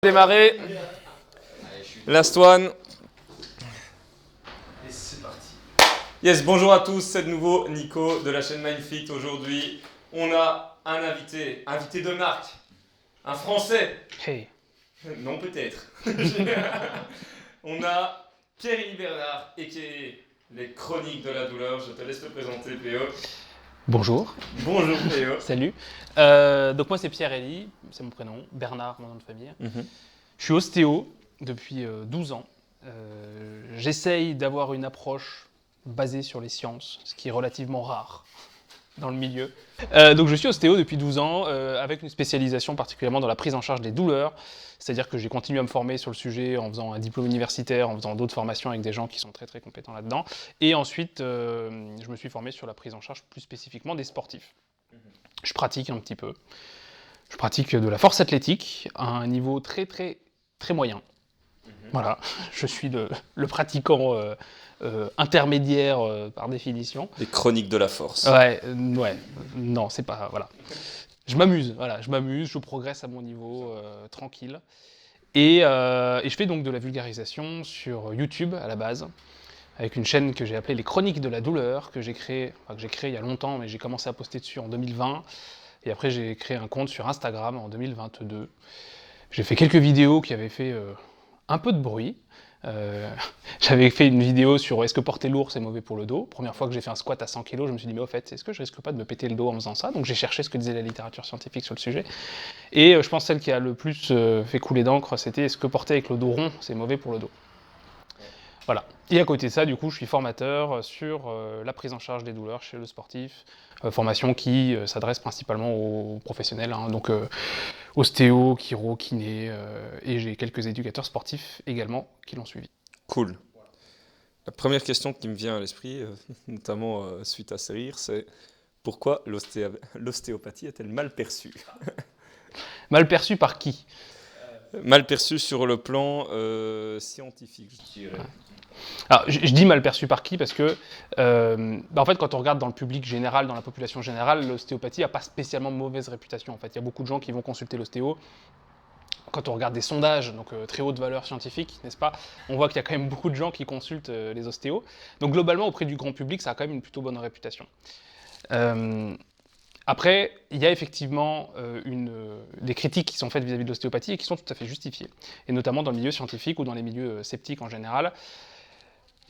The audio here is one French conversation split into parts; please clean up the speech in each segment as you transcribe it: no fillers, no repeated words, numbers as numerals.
Démarrer. Last one. Et c'est parti. Yes, bonjour à tous, c'est de nouveau Nico de la chaîne Mindfit. Aujourd'hui, on a un invité de marque, un Français. Hey. Non, peut-être. On a Pierre-Élie Bernard, et qui est les Chroniques de la douleur. Je te laisse te présenter, PO. Bonjour. Bonjour, PO. Salut. Donc moi c'est Pierre-Élie, c'est mon prénom, Bernard mon nom de famille. Je suis ostéo depuis 12 ans. J'essaye d'avoir une approche basée sur les sciences, ce qui est relativement rare dans le milieu. Donc je suis ostéo depuis 12 ans, avec une spécialisation particulièrement dans la prise en charge des douleurs. C'est-à-dire que j'ai continué à me former sur le sujet en faisant un diplôme universitaire, en faisant d'autres formations avec des gens qui sont très très compétents là-dedans. Et ensuite, je me suis formé sur la prise en charge plus spécifiquement des sportifs. Je pratique un petit peu. Je pratique de la force athlétique à un niveau très très très moyen. Voilà, je suis le pratiquant intermédiaire par définition. Les Chroniques de la force. Ouais, non, c'est pas, voilà. Je m'amuse, je progresse à mon niveau, tranquille. Et je fais donc de la vulgarisation sur YouTube à la base, avec une chaîne que j'ai appelée Les Chroniques de la douleur, que j'ai créée il y a longtemps, mais j'ai commencé à poster dessus en 2020. Et après, j'ai créé un compte sur Instagram en 2022. J'ai fait quelques vidéos qui avaient fait un peu de bruit. J'avais fait une vidéo sur est-ce que porter lourd c'est mauvais pour le dos. Première fois que j'ai fait un squat à 100 kg, je me suis dit mais au fait, est-ce que je risque pas de me péter le dos en faisant ça? Donc j'ai cherché ce que disait la littérature scientifique sur le sujet. Et je pense que celle qui a le plus fait couler d'encre, c'était est-ce que porter avec le dos rond c'est mauvais pour le dos? Voilà. Et à côté de ça, du coup, je suis formateur sur la prise en charge des douleurs chez le sportif. Formation qui s'adresse principalement aux professionnels, hein, donc ostéo, chiro, kiné, et j'ai quelques éducateurs sportifs également qui l'ont suivi. Cool. La première question qui me vient à l'esprit, notamment suite à ces rires, c'est pourquoi l'ostéopathie est-elle mal perçue? Mal perçu par qui? Mal perçue sur le plan scientifique, je dirais. Alors, je dis mal perçu par qui parce que, en fait, quand on regarde dans le public général, dans la population générale, l'ostéopathie n'a pas spécialement mauvaise réputation. En fait, il y a beaucoup de gens qui vont consulter l'ostéo. Quand on regarde des sondages, donc très haute valeur scientifique, n'est-ce pas, on voit qu'il y a quand même beaucoup de gens qui consultent les ostéos. Donc globalement, auprès du grand public, ça a quand même une plutôt bonne réputation. Après, il y a effectivement des critiques qui sont faites vis-à-vis de l'ostéopathie et qui sont tout à fait justifiées, et notamment dans le milieu scientifique ou dans les milieux sceptiques en général.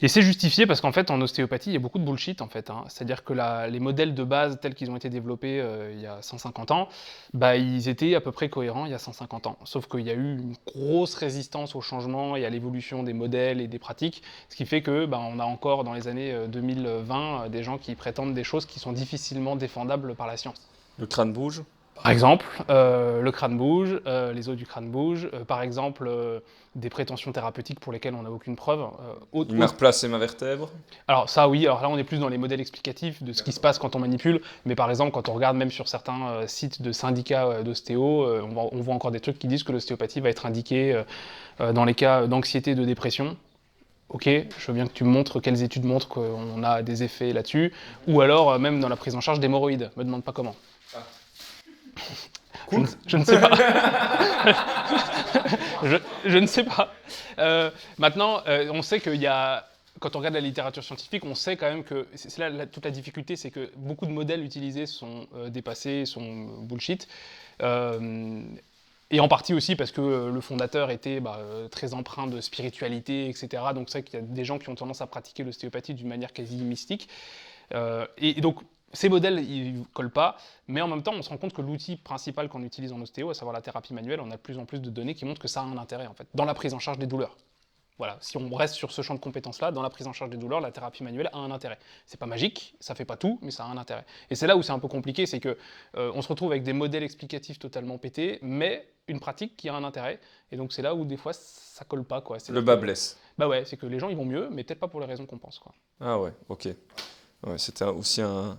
Et c'est justifié parce qu'en fait, en ostéopathie, il y a beaucoup de bullshit, en fait, hein. C'est-à-dire que les modèles de base tels qu'ils ont été développés il y a 150 ans, ils étaient à peu près cohérents il y a 150 ans. Sauf qu'il y a eu une grosse résistance au changement et à l'évolution des modèles et des pratiques, ce qui fait que on a encore, dans les années 2020, des gens qui prétendent des choses qui sont difficilement défendables par la science. Le crâne bouge? Par exemple, le crâne bouge, les os du crâne bougent, par exemple, des prétentions thérapeutiques pour lesquelles on n'a aucune preuve. Il m'a replacé ma vertèbre? Alors ça oui, alors là on est plus dans les modèles explicatifs de ce qui se passe quand on manipule, mais par exemple quand on regarde même sur certains sites de syndicats d'ostéo, on voit encore des trucs qui disent que l'ostéopathie va être indiquée dans les cas d'anxiété et de dépression. Ok, je veux bien que tu me montres quelles études montrent qu'on a des effets là-dessus, ou alors même dans la prise en charge d'hémorroïdes, me demande pas comment. Cool. Je ne sais pas. je ne sais pas. Maintenant, on sait qu'il y a, quand on regarde la littérature scientifique, on sait quand même que, c'est là toute la difficulté, c'est que beaucoup de modèles utilisés sont dépassés, sont bullshit. Et en partie aussi parce que le fondateur était très empreint de spiritualité, etc. Donc c'est vrai qu'il y a des gens qui ont tendance à pratiquer l'ostéopathie d'une manière quasi mystique. Et donc, ces modèles, ils ne collent pas, mais en même temps, on se rend compte que l'outil principal qu'on utilise en ostéo, à savoir la thérapie manuelle, on a de plus en plus de données qui montrent que ça a un intérêt, en fait, dans la prise en charge des douleurs. Voilà, si on reste sur ce champ de compétences-là, dans la prise en charge des douleurs, la thérapie manuelle a un intérêt. C'est pas magique, ça fait pas tout, mais ça a un intérêt. Et c'est là où c'est un peu compliqué, c'est que on se retrouve avec des modèles explicatifs totalement pétés, mais une pratique qui a un intérêt. Et donc c'est là où des fois ça colle pas, quoi. Le bas blesse. Bah ouais, c'est que les gens ils vont mieux, mais peut-être pas pour les raisons qu'on pense, quoi. Ah ouais, ok. Ouais, c'était aussi un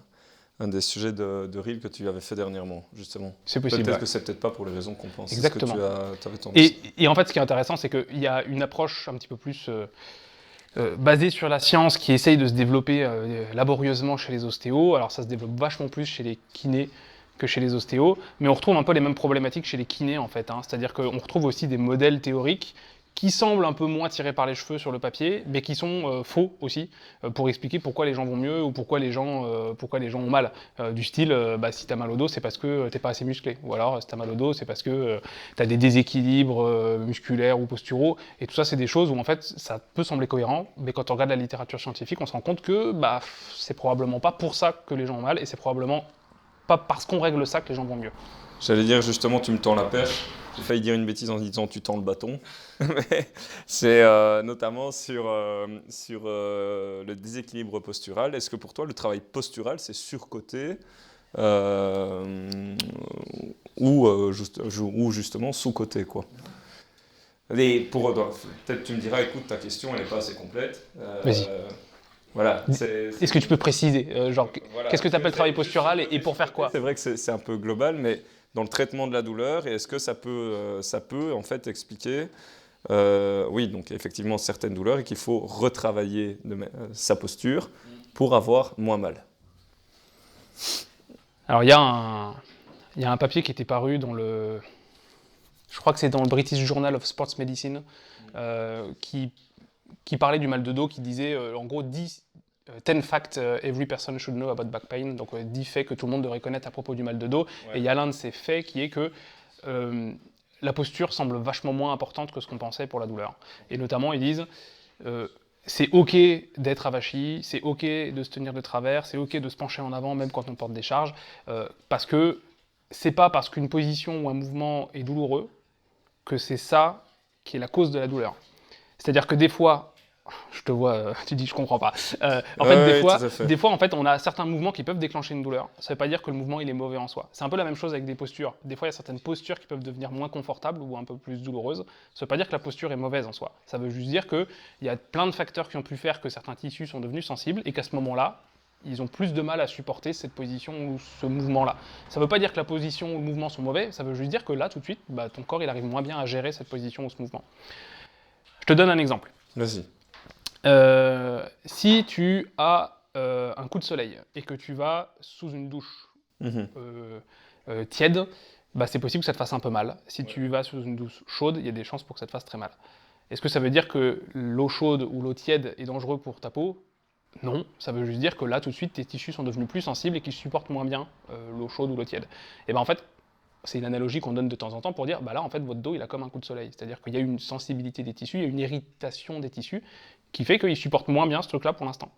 des sujets de reel que tu avais fait dernièrement, justement. C'est possible. Peut-être que c'est peut-être pas pour les raisons qu'on pense. Exactement. C'est ce que tu avais tendance. Et en fait, ce qui est intéressant, c'est qu'il y a une approche un petit peu plus basée sur la science qui essaye de se développer laborieusement chez les ostéos. Alors ça se développe vachement plus chez les kinés que chez les ostéos, mais on retrouve un peu les mêmes problématiques chez les kinés en fait, hein. C'est-à-dire qu'on retrouve aussi des modèles théoriques qui semblent un peu moins tirés par les cheveux sur le papier, mais qui sont faux aussi, pour expliquer pourquoi les gens vont mieux ou pourquoi les gens ont mal. Du style, si t'as mal au dos, c'est parce que t'es pas assez musclé. Ou alors, si t'as mal au dos, c'est parce que t'as des déséquilibres musculaires ou posturaux. Et tout ça, c'est des choses où en fait, ça peut sembler cohérent, mais quand on regarde la littérature scientifique, on se rend compte que c'est probablement pas pour ça que les gens ont mal, et c'est probablement pas parce qu'on règle ça que les gens vont mieux. J'allais dire justement, tu me tends la perche. J'ai failli dire une bêtise en disant tu tends le bâton. Mais c'est notamment sur le déséquilibre postural. Est-ce que pour toi, le travail postural, c'est surcoté ou justement sous-coté, quoi? Peut-être tu me diras, écoute, ta question, elle n'est pas assez complète. Vas-y. Voilà. Est-ce que tu peux préciser Voilà, qu'est-ce que tu appelles travail postural et pour faire quoi? C'est vrai que c'est un peu global, mais dans le traitement de la douleur, et est-ce que ça peut en fait expliquer, oui, donc effectivement certaines douleurs et qu'il faut retravailler sa posture pour avoir moins mal. Alors il y a un papier qui était paru je crois que c'est dans le British Journal of Sports Medicine, qui parlait du mal de dos, qui disait en gros 10 facts every person should know about back pain, donc 10 faits que tout le monde devrait connaître à propos du mal de dos. Ouais. Et il y a l'un de ces faits qui est que la posture semble vachement moins importante que ce qu'on pensait pour la douleur. Et notamment, ils disent c'est ok d'être avachi, c'est ok de se tenir de travers, c'est ok de se pencher en avant même quand on porte des charges, parce que c'est pas parce qu'une position ou un mouvement est douloureux que c'est ça qui est la cause de la douleur. C'est-à-dire que des fois, je te vois, tu dis je comprends pas. Des fois, en fait, on a certains mouvements qui peuvent déclencher une douleur. Ça veut pas dire que le mouvement il est mauvais en soi. C'est un peu la même chose avec des postures. Des fois, il y a certaines postures qui peuvent devenir moins confortables ou un peu plus douloureuses. Ça veut pas dire que la posture est mauvaise en soi. Ça veut juste dire qu'il y a plein de facteurs qui ont pu faire que certains tissus sont devenus sensibles et qu'à ce moment-là, ils ont plus de mal à supporter cette position ou ce mouvement-là. Ça ne veut pas dire que la position ou le mouvement sont mauvais, ça veut juste dire que là, tout de suite, ton corps il arrive moins bien à gérer cette position ou ce mouvement. Je te donne un exemple. Vas-y. Si tu as un coup de soleil et que tu vas sous une douche tiède, c'est possible que ça te fasse un peu mal. Si tu vas sous une douche chaude, il y a des chances pour que ça te fasse très mal. Est-ce que ça veut dire que l'eau chaude ou l'eau tiède est dangereux pour ta peau ? Non, ça veut juste dire que là, tout de suite, tes tissus sont devenus plus sensibles et qu'ils supportent moins bien l'eau chaude ou l'eau tiède. Et en fait, c'est une analogie qu'on donne de temps en temps pour dire, là, en fait, votre dos, il a comme un coup de soleil. C'est-à-dire qu'il y a une sensibilité des tissus, il y a une irritation des tissus qui fait qu'ils supportent moins bien ce truc-là pour l'instant.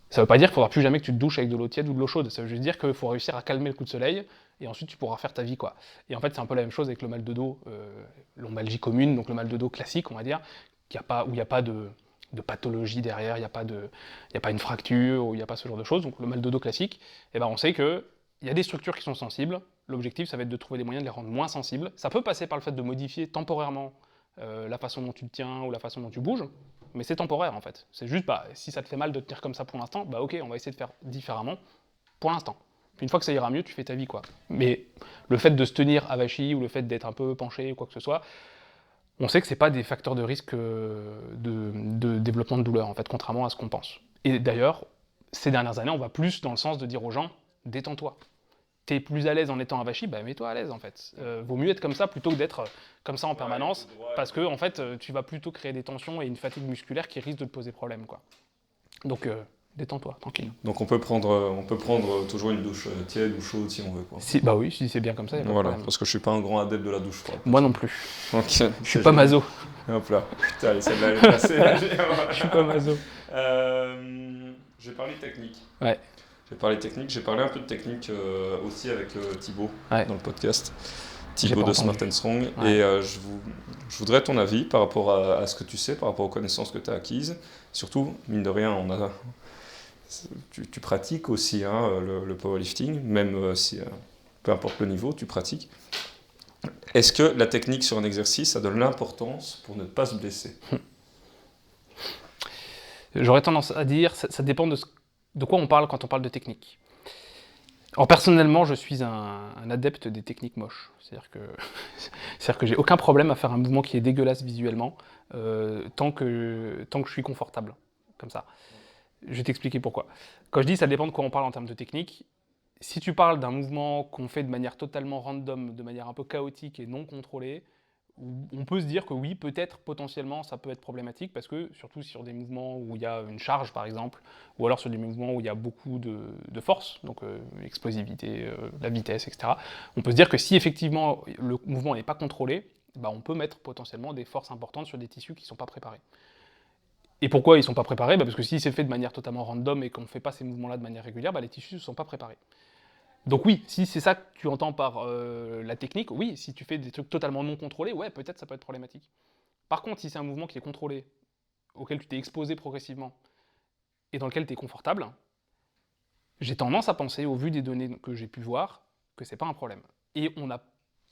Ça veut pas dire qu'il ne faudra plus jamais que tu te douches avec de l'eau tiède ou de l'eau chaude. Ça veut juste dire qu'il faut réussir à calmer le coup de soleil et ensuite tu pourras faire ta vie, quoi. Et en fait, c'est un peu la même chose avec le mal de dos, lombalgie commune, donc le mal de dos classique, on va dire, où il n'y a pas de pathologie derrière, il n'y a pas une fracture, ou il n'y a pas ce genre de choses. Donc le mal de dos classique, on sait qu'il y a des structures qui sont sensibles. L'objectif, ça va être de trouver des moyens de les rendre moins sensibles. Ça peut passer par le fait de modifier temporairement la façon dont tu te tiens ou la façon dont tu bouges, mais c'est temporaire en fait. C'est juste, si ça te fait mal de te tenir comme ça pour l'instant, ok, on va essayer de faire différemment pour l'instant. Puis une fois que ça ira mieux, tu fais ta vie, quoi. Mais le fait de se tenir avachi ou le fait d'être un peu penché ou quoi que ce soit, on sait que c'est pas des facteurs de risque de développement de douleur, en fait, contrairement à ce qu'on pense. Et d'ailleurs, ces dernières années, on va plus dans le sens de dire aux gens, détends-toi. T'es plus à l'aise en étant avachi, mets-toi à l'aise, en fait. Vaut mieux être comme ça plutôt que d'être comme ça en permanence, parce que, en fait, tu vas plutôt créer des tensions et une fatigue musculaire qui risque de te poser problème, quoi. Donc, détends-toi, tranquille. Donc on peut prendre toujours une douche tiède ou chaude si on veut, quoi. Oui, si c'est bien comme ça, il n'y a pas de problème. Parce que je suis pas un grand adepte de la douche froide. Moi non plus. Okay, je suis pas maso. Hop là. Putain, celle-là est passée. Je suis pas maso. J'ai parlé technique. Ouais. J'ai parlé un peu de technique aussi avec Thibaut dans le podcast. Thibaut de Smart & Strong. Ouais. Et je voudrais ton avis par rapport à ce que tu sais, par rapport aux connaissances que tu as acquises. Surtout, mine de rien, tu pratiques aussi le powerlifting, même si peu importe le niveau, tu pratiques. Est-ce que la technique sur un exercice a de l'importance pour ne pas se blesser ? J'aurais tendance à dire, ça dépend de quoi on parle quand on parle de technique. Alors personnellement, je suis un adepte des techniques moches. C'est-à-dire que j'ai aucun problème à faire un mouvement qui est dégueulasse visuellement, tant que je suis confortable, comme ça. Je vais t'expliquer pourquoi. Quand je dis ça dépend de quoi on parle en termes de technique, Si tu parles d'un mouvement qu'on fait de manière totalement random, de manière un peu chaotique et non contrôlée, on peut se dire que oui, peut-être, potentiellement, ça peut être problématique, parce que, surtout sur des mouvements où il y a une charge, par exemple, ou alors sur des mouvements où il y a beaucoup de force, donc l'explosivité, la vitesse, etc., on peut se dire que si effectivement le mouvement n'est pas contrôlé, bah, on peut mettre potentiellement des forces importantes sur des tissus qui ne sont pas préparés. Et pourquoi ils ne sont pas préparés? Bah, parce que si c'est fait de manière totalement random et qu'on ne fait pas ces mouvements-là de manière régulière, bah, les tissus ne sont pas préparés. Donc oui, si c'est ça que tu entends par la technique, oui, si tu fais des trucs totalement non contrôlés, ouais, peut-être ça peut être problématique. Par contre, si c'est un mouvement qui est contrôlé, auquel tu t'es exposé progressivement, et dans lequel tu es confortable, j'ai tendance à penser, au vu des données que j'ai pu voir, que c'est pas un problème. Et on a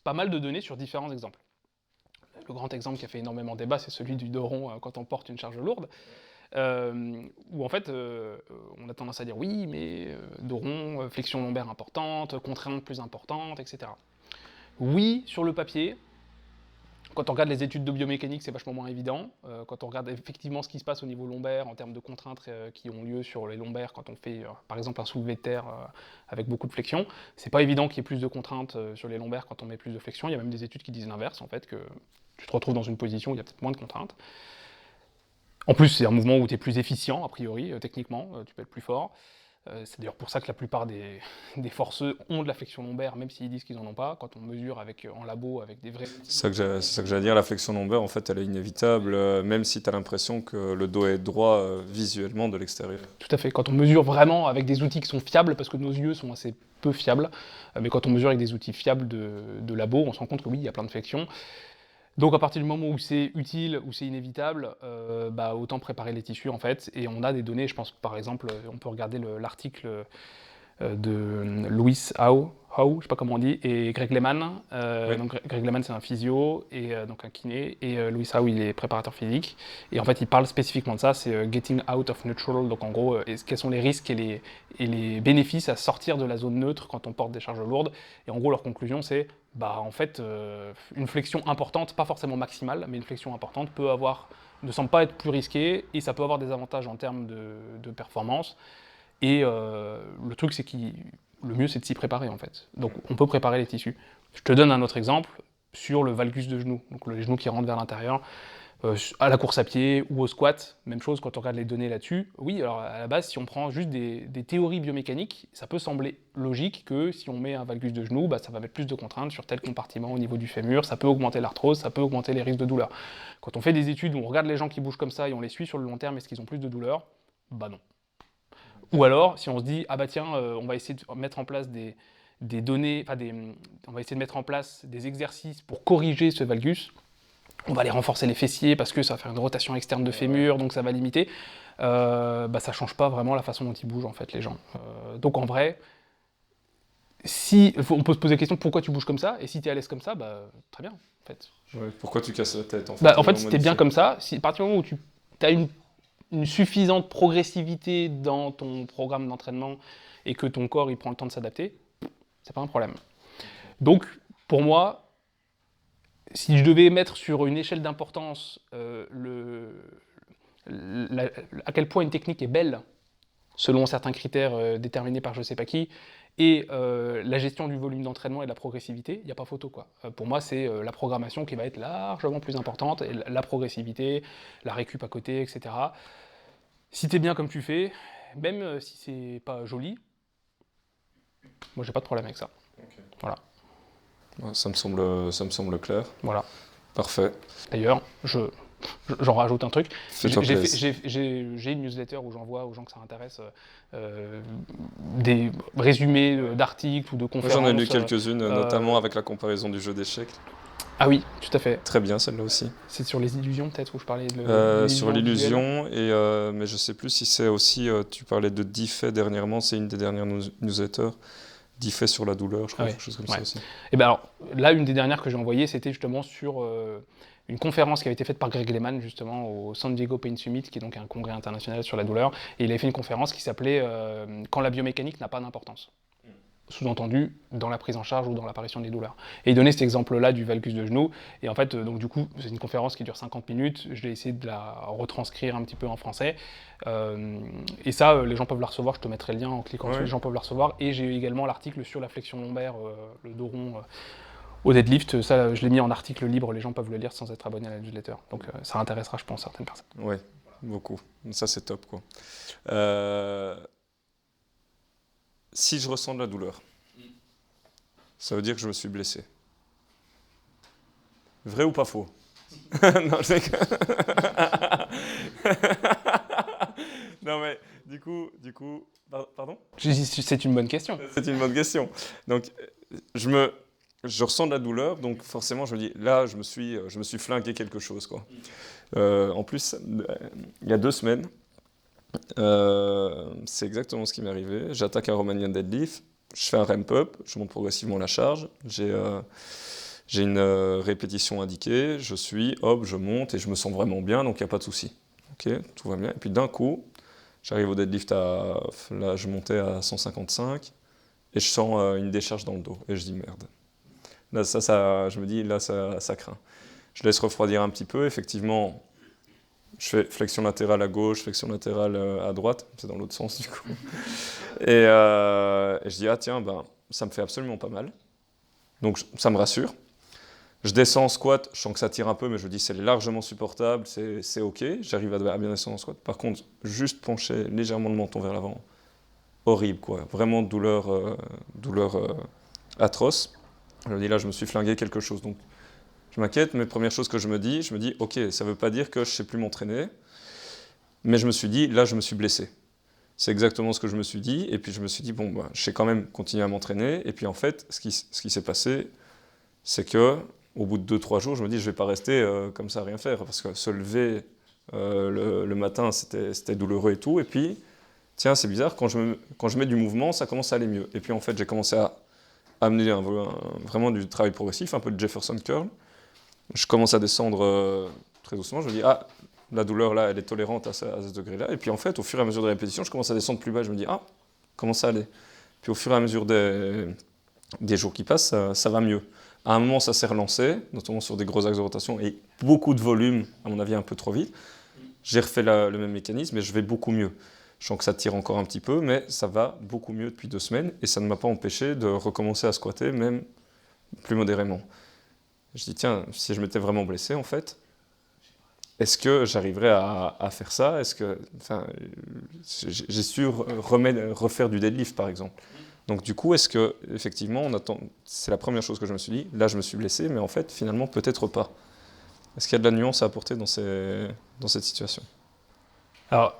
pas mal de données sur différents exemples. Le grand exemple qui a fait énormément débat, c'est celui du dos rond quand on porte une charge lourde. Où en fait, on a tendance à dire oui, mais dos rond, flexion lombaire importante, contrainte plus importante, etc. Oui, sur le papier, quand on regarde les études de biomécanique, c'est vachement moins évident. Quand on regarde effectivement ce qui se passe au niveau lombaire, en termes de contraintes qui ont lieu sur les lombaires, quand on fait par exemple un soulevé de terre avec beaucoup de flexion, c'est pas évident qu'il y ait plus de contraintes sur les lombaires quand on met plus de flexion. Il y a même des études qui disent l'inverse, en fait, que tu te retrouves dans une position où il y a peut-être moins de contraintes. En plus, c'est un mouvement où tu es plus efficient, a priori, techniquement, tu peux être plus fort. C'est d'ailleurs pour ça que la plupart des forceux ont de la flexion lombaire, même s'ils disent qu'ils n'en ont pas. Quand on mesure en labo avec des vrais... C'est ça que j'allais dire, la flexion lombaire, en fait, elle est inévitable, même si tu as l'impression que le dos est droit visuellement de l'extérieur. Tout à fait. Quand on mesure vraiment avec des outils qui sont fiables, parce que nos yeux sont assez peu fiables, mais quand on mesure avec des outils fiables de labo, on se rend compte que oui, il y a plein de flexions. Donc à partir du moment où c'est utile, où c'est inévitable, bah, autant préparer les tissus en fait. Et on a des données, je pense par exemple, on peut regarder l'article de Louis Howe, je sais pas comment on dit, et Greg Lehman. Oui. Donc Greg Lehman c'est un physio, et donc un kiné, et Louis Howe il est préparateur physique. Et en fait il parle spécifiquement de ça, c'est Getting Out of Neutral, donc en gros quels sont les risques et les bénéfices à sortir de la zone neutre quand on porte des charges lourdes. Et en gros leur conclusion c'est, bah en fait une flexion importante, pas forcément maximale, mais une flexion importante ne semble pas être plus risquée, et ça peut avoir des avantages en termes de performance. Et le truc, c'est que le mieux, c'est de s'y préparer, en fait. Donc, on peut préparer les tissus. Je te donne un autre exemple sur le valgus de genou, donc le genou qui rentre vers l'intérieur, à la course à pied ou au squat. Même chose quand on regarde les données là-dessus. Oui, alors à la base, si on prend juste des théories biomécaniques, ça peut sembler logique que si on met un valgus de genou, bah, ça va mettre plus de contraintes sur tel compartiment au niveau du fémur, ça peut augmenter l'arthrose, ça peut augmenter les risques de douleur. Quand on fait des études où on regarde les gens qui bougent comme ça et on les suit sur le long terme, est-ce qu'ils ont plus de douleur? Bah non. Ou alors, si on se dit, ah bah tiens, on va essayer de mettre en place des données, on va essayer de mettre en place des exercices pour corriger ce valgus, on va aller renforcer les fessiers parce que ça va faire une rotation externe de fémur, donc ça va limiter, bah ça change pas vraiment la façon dont ils bougent en fait les gens. Donc en vrai, on peut se poser la question pourquoi tu bouges comme ça, et si tu es à l'aise comme ça, bah très bien en fait. Ouais, pourquoi tu casses la tête en fait? Bah, en fait, si t'es bien comme ça, à partir du moment où tu as une suffisante progressivité dans ton programme d'entraînement et que ton corps il prend le temps de s'adapter, c'est pas un problème. Donc, pour moi, si je devais mettre sur une échelle d'importance à quel point une technique est belle, selon certains critères déterminés par je sais pas qui, et la gestion du volume d'entraînement et de la progressivité, il n'y a pas photo quoi. Pour moi, c'est la programmation qui va être largement plus importante, et la progressivité, la récup à côté, etc. Si t'es bien comme tu fais, même si c'est pas joli, moi j'ai pas de problème avec ça. Okay. Voilà. Ouais, ça me semble clair. Voilà. Parfait. D'ailleurs, j'en rajoute un truc. Fais-toi plaisir. J'ai une newsletter où j'envoie aux gens que ça intéresse des résumés d'articles ou de conférences. J'en ai lu quelques-unes, notamment avec la comparaison du jeu d'échecs. Ah oui, tout à fait. Très bien, celle-là aussi. C'est sur les illusions, peut-être, où je parlais de sur l'illusion, mais je sais plus si c'est aussi, tu parlais de Diffey dernièrement, c'est une des dernières newsletters, Diffey sur la douleur, je crois, quelque chose comme ça aussi. Et ben alors, là, une des dernières que j'ai envoyées, c'était justement sur une conférence qui avait été faite par Greg Lehman, justement, au San Diego Pain Summit, qui est donc un congrès international sur la douleur, et il avait fait une conférence qui s'appelait « Quand la biomécanique n'a pas d'importance ». sous-entendu dans la prise en charge ou dans l'apparition des douleurs. Et il donnait cet exemple-là du valgus de genou, et en fait, donc du coup, c'est une conférence qui dure 50 minutes, je vais essayer de la retranscrire un petit peu en français, et ça, les gens peuvent la recevoir, je te mettrai le lien en cliquant dessus, les gens peuvent la recevoir, et j'ai également l'article sur la flexion lombaire, le dos rond, au deadlift, ça je l'ai mis en article libre, les gens peuvent le lire sans être abonnés à la newsletter, donc ça intéressera, je pense, certaines personnes. Ouais, beaucoup, ça c'est top, quoi. Si je ressens de la douleur, ça veut dire que je me suis blessé. Vrai ou pas faux? Non, je Non, mais du coup, pardon? C'est une bonne question. C'est une bonne question. Donc, je ressens de la douleur, donc forcément, je me dis, là, je me suis flingué quelque chose, quoi. En plus, il y a 2 semaines, c'est exactement ce qui m'est arrivé. J'attaque un Romanian deadlift, je fais un ramp up, je monte progressivement la charge, j'ai une répétition indiquée, je monte et je me sens vraiment bien, donc il n'y a pas de souci. Ok, tout va bien. Et puis d'un coup, j'arrive au deadlift là, je montais à 155 et je sens une décharge dans le dos et je dis merde. Là, je me dis, là, ça craint. Je laisse refroidir un petit peu, effectivement. Je fais flexion latérale à gauche, flexion latérale à droite, c'est dans l'autre sens du coup. Et je dis, ah tiens, ça me fait absolument pas mal. Donc ça me rassure. Je descends en squat, je sens que ça tire un peu, mais je dis c'est largement supportable, c'est ok, j'arrive à bien descendre en squat. Par contre, juste pencher légèrement le menton vers l'avant, horrible quoi, vraiment douleur atroce. Je me dis là, je me suis flingué quelque chose, donc je m'inquiète, mais première chose que je me dis, ok, ça veut pas dire que je sais plus m'entraîner, mais je me suis dit, là, je me suis blessé. C'est exactement ce que je me suis dit, et puis je me suis dit, bon, je sais quand même continuer à m'entraîner, et puis en fait, ce qui s'est passé, c'est que au bout de 2-3 jours, je me dis, je vais pas rester comme ça à rien faire, parce que se lever le matin, c'était douloureux et tout, et puis, tiens, c'est bizarre, quand je mets du mouvement, ça commence à aller mieux. Et puis en fait, j'ai commencé à amener vraiment du travail progressif, un peu de Jefferson curl. Je commence à descendre très doucement, je me dis, ah, la douleur là, elle est tolérante à ce degré-là. Et puis en fait, au fur et à mesure des répétitions, je commence à descendre plus bas, je me dis, ah, comment ça allait? Puis au fur et à mesure des jours qui passent, ça va mieux. À un moment, ça s'est relancé, notamment sur des gros axes de rotation et beaucoup de volume, à mon avis un peu trop vite. J'ai refait le même mécanisme et je vais beaucoup mieux. Je sens que ça tire encore un petit peu, mais ça va beaucoup mieux depuis 2 semaines et ça ne m'a pas empêché de recommencer à squatter, même plus modérément. Je dis, tiens, si je m'étais vraiment blessé, en fait, est-ce que j'arriverais à faire ça? J'ai su refaire du deadlift, par exemple. Donc du coup, est-ce que effectivement, c'est la première chose que je me suis dit, là je me suis blessé, mais en fait, finalement, peut-être pas. Est-ce qu'il y a de la nuance à apporter dans cette situation? Alors,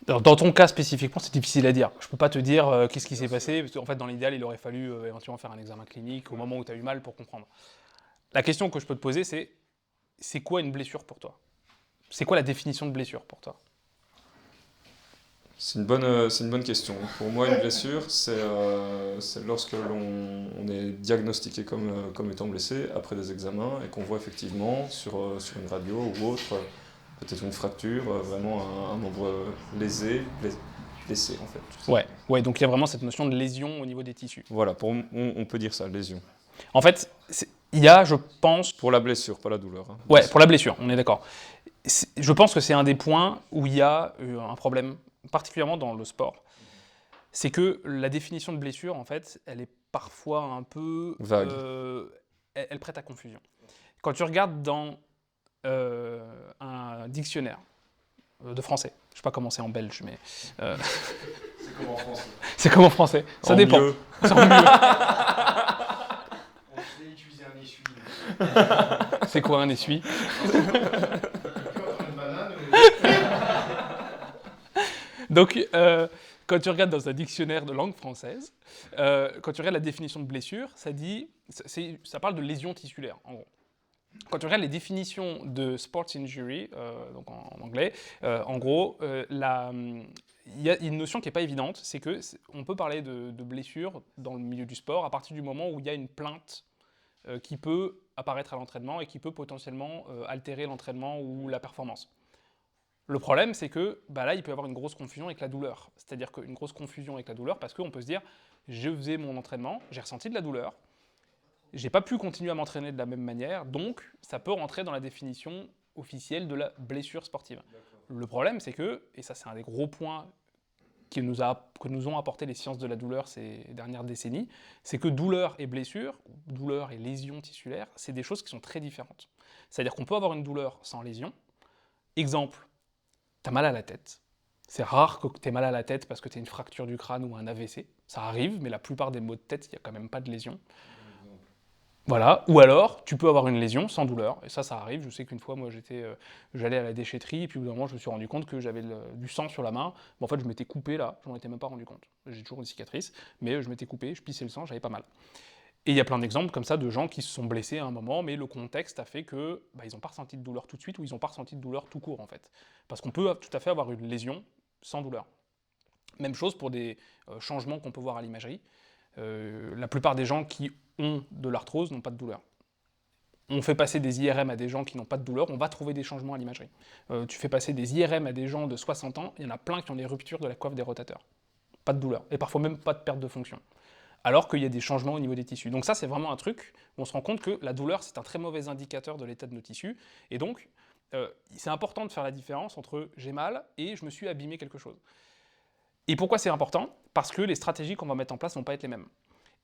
dans ton cas spécifiquement, c'est difficile à dire. Je ne peux pas te dire qu'est-ce qui s'est passé, parce qu'en fait, dans l'idéal, il aurait fallu éventuellement faire un examen clinique au moment où tu as eu mal pour comprendre. La question que je peux te poser, c'est quoi une blessure pour toi? C'est quoi la définition de blessure pour toi? C'est une bonne question. Pour moi, une blessure, c'est lorsque l'on est diagnostiqué comme étant blessé après des examens et qu'on voit effectivement sur une radio ou autre, peut-être une fracture, vraiment un membre lésé, blessé en fait. Ouais, donc il y a vraiment cette notion de lésion au niveau des tissus. Voilà, on peut dire ça, lésion. En fait, il y a, je pense... Pour la blessure, pas la douleur. Hein. Ouais, pour la blessure, on est d'accord. Je pense que c'est un des points où il y a un problème, particulièrement dans le sport. C'est que la définition de blessure, en fait, elle est parfois un peu... vague. Elle prête à confusion. Quand tu regardes dans un dictionnaire de français, je ne sais pas comment c'est en belge, mais... C'est comme en français. C'est comme en français, ça dépend. Mieux. C'est en mieux. On sait utiliser un essuie. C'est quoi un essuie? Donc, quand tu regardes dans un dictionnaire de langue française, quand tu regardes la définition de blessure, ça parle de lésion tissulaire, en gros. Quand tu regardes les définitions de sports injury, donc en anglais, en gros, il y a une notion qui n'est pas évidente, c'est qu'on peut parler de blessure dans le milieu du sport à partir du moment où il y a une plainte qui peut apparaître à l'entraînement et qui peut potentiellement altérer l'entraînement ou la performance. Le problème, c'est que là, il peut y avoir une grosse confusion avec la douleur. C'est-à-dire qu'une grosse confusion avec la douleur, parce qu'on peut se dire, je faisais mon entraînement, j'ai ressenti de la douleur, j'ai pas pu continuer à m'entraîner de la même manière, donc ça peut rentrer dans la définition officielle de la blessure sportive. Le problème, c'est que, et ça c'est un des gros points que nous ont apporté les sciences de la douleur ces dernières décennies, c'est que douleur et blessure, douleur et lésion tissulaire, c'est des choses qui sont très différentes. C'est-à-dire qu'on peut avoir une douleur sans lésion. Exemple, tu as mal à la tête. C'est rare que tu aies mal à la tête parce que tu as une fracture du crâne ou un AVC. Ça arrive, mais la plupart des maux de tête, il n'y a quand même pas de lésion. Voilà. Ou alors, tu peux avoir une lésion sans douleur. Et ça arrive. Je sais qu'une fois, moi, j'allais à la déchetterie, et puis au bout d'un moment, je me suis rendu compte que j'avais du sang sur la main. Mais en fait, je m'étais coupé là, je m'en étais même pas rendu compte. J'ai toujours une cicatrice, mais je m'étais coupé, je pissais le sang, j'avais pas mal. Et il y a plein d'exemples comme ça de gens qui se sont blessés à un moment, mais le contexte a fait que ils n'ont pas ressenti de douleur tout de suite, ou ils n'ont pas ressenti de douleur tout court en fait. Parce qu'on peut tout à fait avoir une lésion sans douleur. Même chose pour des changements qu'on peut voir à l'imagerie. La plupart des gens qui ont de l'arthrose n'ont pas de douleur. On fait passer des IRM à des gens qui n'ont pas de douleur, on va trouver des changements à l'imagerie. Tu fais passer des IRM à des gens de 60 ans, il y en a plein qui ont des ruptures de la coiffe des rotateurs. Pas de douleur, et parfois même pas de perte de fonction. Alors qu'il y a des changements au niveau des tissus. Donc ça, c'est vraiment un truc où on se rend compte que la douleur, c'est un très mauvais indicateur de l'état de nos tissus. Et donc, c'est important de faire la différence entre j'ai mal et je me suis abîmé quelque chose. Et pourquoi c'est important ? Parce que les stratégies qu'on va mettre en place ne vont pas être les mêmes.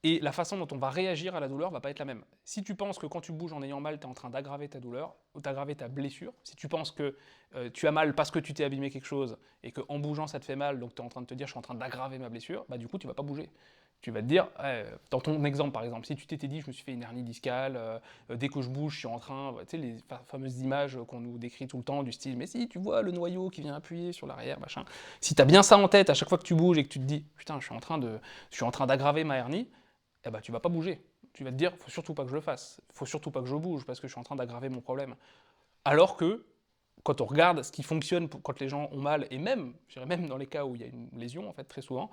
Et la façon dont on va réagir à la douleur ne va pas être la même. Si tu penses que quand tu bouges en ayant mal, tu es en train d'aggraver ta douleur, ou d'aggraver ta blessure, si tu penses que tu as mal parce que tu t'es abîmé quelque chose, et qu'en bougeant ça te fait mal, donc tu es en train de te dire je suis en train d'aggraver ma blessure, du coup tu ne vas pas bouger. Tu vas te dire, dans ton exemple par exemple, si tu t'étais dit je me suis fait une hernie discale, dès que je bouge je suis en train, tu sais les fameuses images qu'on nous décrit tout le temps du style mais si tu vois le noyau qui vient appuyer sur l'arrière, machin. Si tu as bien ça en tête à chaque fois que tu bouges et que tu te dis putain je suis en train d'aggraver ma hernie, tu vas pas bouger. Tu vas te dire faut surtout pas que je le fasse, faut surtout pas que je bouge parce que je suis en train d'aggraver mon problème. Alors que quand on regarde ce qui fonctionne quand les gens ont mal, et même, je dirais même dans les cas où il y a une lésion en fait très souvent,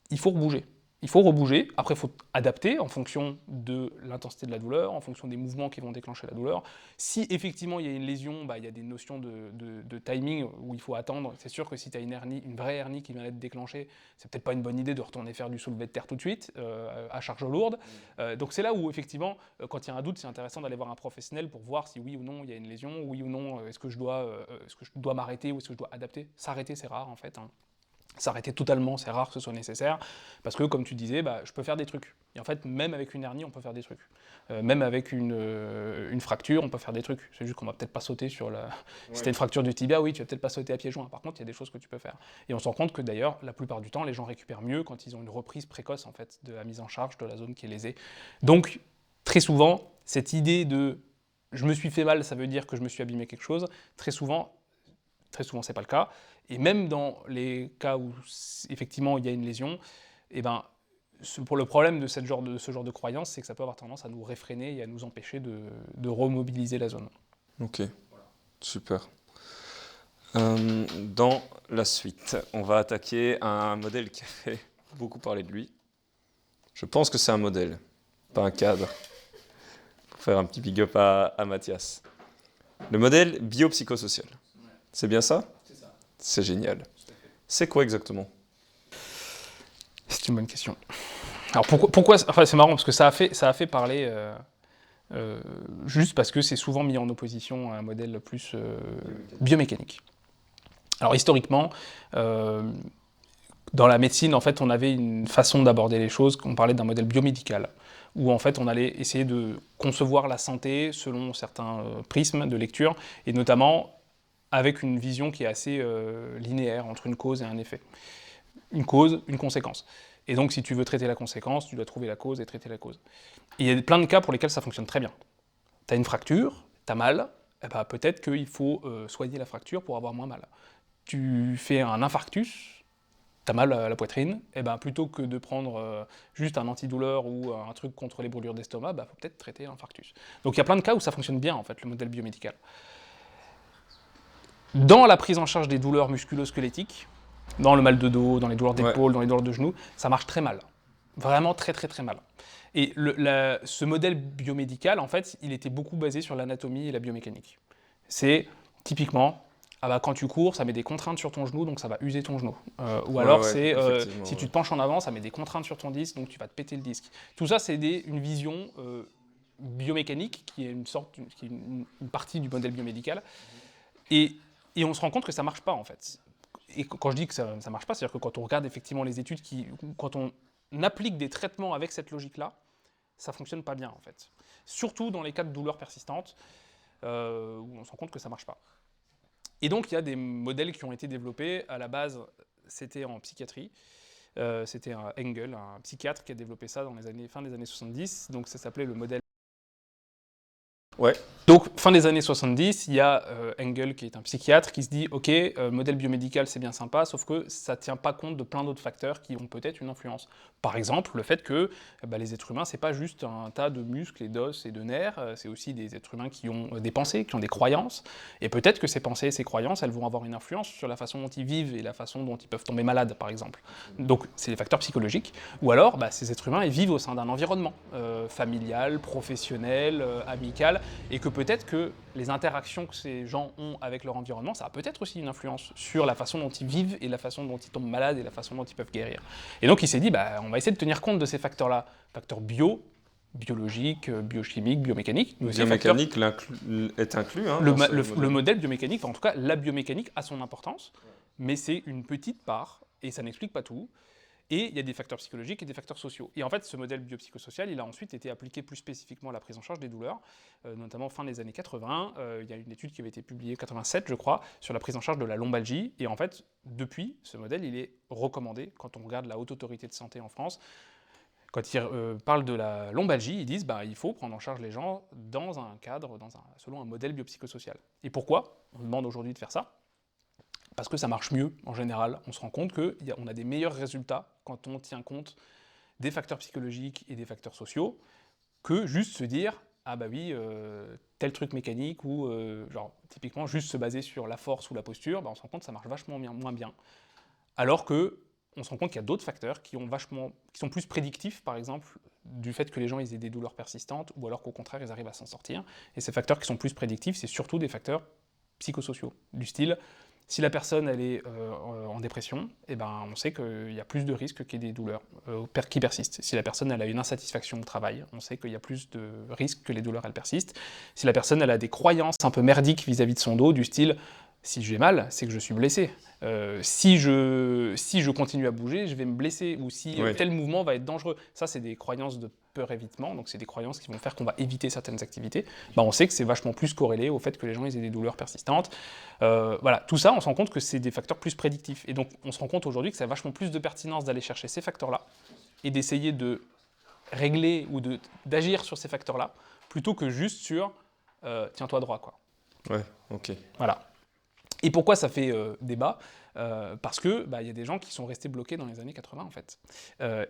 il faut rebouger. Il faut rebouger, après il faut adapter en fonction de l'intensité de la douleur, en fonction des mouvements qui vont déclencher la douleur. Si effectivement il y a une lésion, il y a des notions de timing où il faut attendre. C'est sûr que si tu as une vraie hernie qui vient d'être déclenchée, c'est peut-être pas une bonne idée de retourner faire du soulevé de terre tout de suite, à charge lourde. Donc c'est là où effectivement, quand il y a un doute, c'est intéressant d'aller voir un professionnel pour voir si oui ou non il y a une lésion, oui ou non est-ce que je dois m'arrêter ou est-ce que je dois adapter. S'arrêter c'est rare en fait. S'arrêter totalement, c'est rare que ce soit nécessaire, parce que, comme tu disais, je peux faire des trucs. Et en fait, même avec une hernie, on peut faire des trucs. Même avec une fracture, on peut faire des trucs. C'est juste qu'on va peut-être pas sauter sur la... Si tu as une fracture du tibia, oui, tu vas peut-être pas sauter à pieds joints. Par contre, il y a des choses que tu peux faire. Et on se rend compte que, d'ailleurs, la plupart du temps, les gens récupèrent mieux quand ils ont une reprise précoce, en fait, de la mise en charge de la zone qui est lésée. Donc, très souvent, cette idée de « je me suis fait mal, ça veut dire que je me suis abîmé quelque chose », très souvent, c'est pas le cas. Et même dans les cas où effectivement il y a une lésion, pour le problème de ce genre de croyance, c'est que ça peut avoir tendance à nous réfréner et à nous empêcher de remobiliser la zone. Ok, voilà. Super. Dans la suite, on va attaquer un modèle qui a fait beaucoup parler de lui. Je pense que c'est un modèle, pas un cadre. Pour faire un petit big up à Mathias. Le modèle biopsychosocial. C'est bien ça ? C'est ça. C'est génial. C'est quoi exactement ? C'est une bonne question. Alors pourquoi c'est marrant parce que ça a fait parler juste parce que c'est souvent mis en opposition à un modèle plus biomécanique. Alors historiquement, dans la médecine, en fait, on avait une façon d'aborder les choses, on parlait d'un modèle biomédical, où en fait on allait essayer de concevoir la santé selon certains prismes de lecture, et notamment avec une vision qui est assez linéaire entre une cause et un effet. Une cause, une conséquence. Et donc, si tu veux traiter la conséquence, tu dois trouver la cause et traiter la cause. Et il y a plein de cas pour lesquels ça fonctionne très bien. Tu as une fracture, tu as mal, peut-être qu'il faut soigner la fracture pour avoir moins mal. Tu fais un infarctus, tu as mal à la poitrine, plutôt que de prendre juste un antidouleur ou un truc contre les brûlures d'estomac, faut peut-être traiter l'infarctus. Donc il y a plein de cas où ça fonctionne bien, en fait, le modèle biomédical. Dans la prise en charge des douleurs musculo-squelettiques, dans le mal de dos, dans les douleurs d'épaule, dans les douleurs de genoux, ça marche très mal. Vraiment très très très mal. Et ce modèle biomédical, en fait, il était beaucoup basé sur l'anatomie et la biomécanique. C'est typiquement ah bah quand tu cours, ça met des contraintes sur ton genou, donc ça va user ton genou. Ou alors si tu te penches en avant, ça met des contraintes sur ton disque, donc tu vas te péter le disque. Tout ça, c'est une vision biomécanique qui est une partie du modèle biomédical. Et on se rend compte que ça marche pas en fait. Et quand je dis que ça marche pas, c'est-à-dire que quand on regarde effectivement les études, quand on applique des traitements avec cette logique-là, ça fonctionne pas bien en fait. Surtout dans les cas de douleurs persistantes, où on se rend compte que ça marche pas. Et donc, il y a des modèles qui ont été développés. À la base, c'était en psychiatrie. C'était un Engel, un psychiatre, qui a développé ça dans fin des années 70. Donc, ça s'appelait le modèle. Ouais. Donc, fin des années 70, il y a Engel, qui est un psychiatre, qui se dit « Ok, modèle biomédical, c'est bien sympa, sauf que ça ne tient pas compte de plein d'autres facteurs qui ont peut-être une influence. » Par exemple, le fait que les êtres humains, ce n'est pas juste un tas de muscles et d'os et de nerfs, c'est aussi des êtres humains qui ont des pensées, qui ont des croyances. Et peut-être que ces pensées et ces croyances, elles vont avoir une influence sur la façon dont ils vivent et la façon dont ils peuvent tomber malades, par exemple. Donc, c'est des facteurs psychologiques. Ou alors, ces êtres humains, ils vivent au sein d'un environnement familial, professionnel, amical, et que peut-être que les interactions que ces gens ont avec leur environnement, ça a peut-être aussi une influence sur la façon dont ils vivent et la façon dont ils tombent malades et la façon dont ils peuvent guérir. Et donc il s'est dit, on va essayer de tenir compte de ces facteurs-là, facteurs biologiques, biochimiques, biomécaniques. Biomécanique est inclus. Hein, le modèle biomécanique, en tout cas la biomécanique a son importance, mais c'est une petite part et ça n'explique pas tout. Et il y a des facteurs psychologiques et des facteurs sociaux. Et en fait, ce modèle biopsychosocial, il a ensuite été appliqué plus spécifiquement à la prise en charge des douleurs, notamment fin des années 80. Il y a une étude qui avait été publiée en 87, je crois, sur la prise en charge de la lombalgie. Et en fait, depuis, ce modèle, il est recommandé quand on regarde la Haute Autorité de Santé en France. Quand ils parlent de la lombalgie, ils disent il faut prendre en charge les gens dans un cadre, selon un modèle biopsychosocial. Et pourquoi on demande aujourd'hui de faire ça ? Parce que ça marche mieux en général. On se rend compte qu'on a des meilleurs résultats quand on tient compte des facteurs psychologiques et des facteurs sociaux que juste se dire tel truc mécanique ou typiquement juste se baser sur la force ou la posture, on se rend compte que ça marche vachement moins bien. Alors que on se rend compte qu'il y a d'autres facteurs qui sont plus prédictifs, par exemple, du fait que les gens aient des douleurs persistantes ou alors qu'au contraire ils arrivent à s'en sortir. Et ces facteurs qui sont plus prédictifs, c'est surtout des facteurs psychosociaux, du style si la personne elle est en dépression, on sait qu'il y a plus de risques qu'il y ait des douleurs qui persistent. Si la personne elle a une insatisfaction au travail, on sait qu'il y a plus de risques que les douleurs elles persistent. Si la personne elle a des croyances un peu merdiques vis-à-vis de son dos, du style si j'ai mal, c'est que je suis blessé. Si je continue à bouger, je vais me blesser. Ou si tel mouvement va être dangereux. Ça, c'est des croyances de peur-évitement. Donc, c'est des croyances qui vont faire qu'on va éviter certaines activités. On sait que c'est vachement plus corrélé au fait que les gens aient des douleurs persistantes. Tout ça, on se rend compte que c'est des facteurs plus prédictifs. Et donc, on se rend compte aujourd'hui que ça a vachement plus de pertinence d'aller chercher ces facteurs-là et d'essayer de régler ou d'agir sur ces facteurs-là plutôt que juste sur tiens-toi droit, quoi. Ouais, ok. Voilà. Et pourquoi ça fait débat ? Parce que y a des gens qui sont restés bloqués dans les années 80 en fait,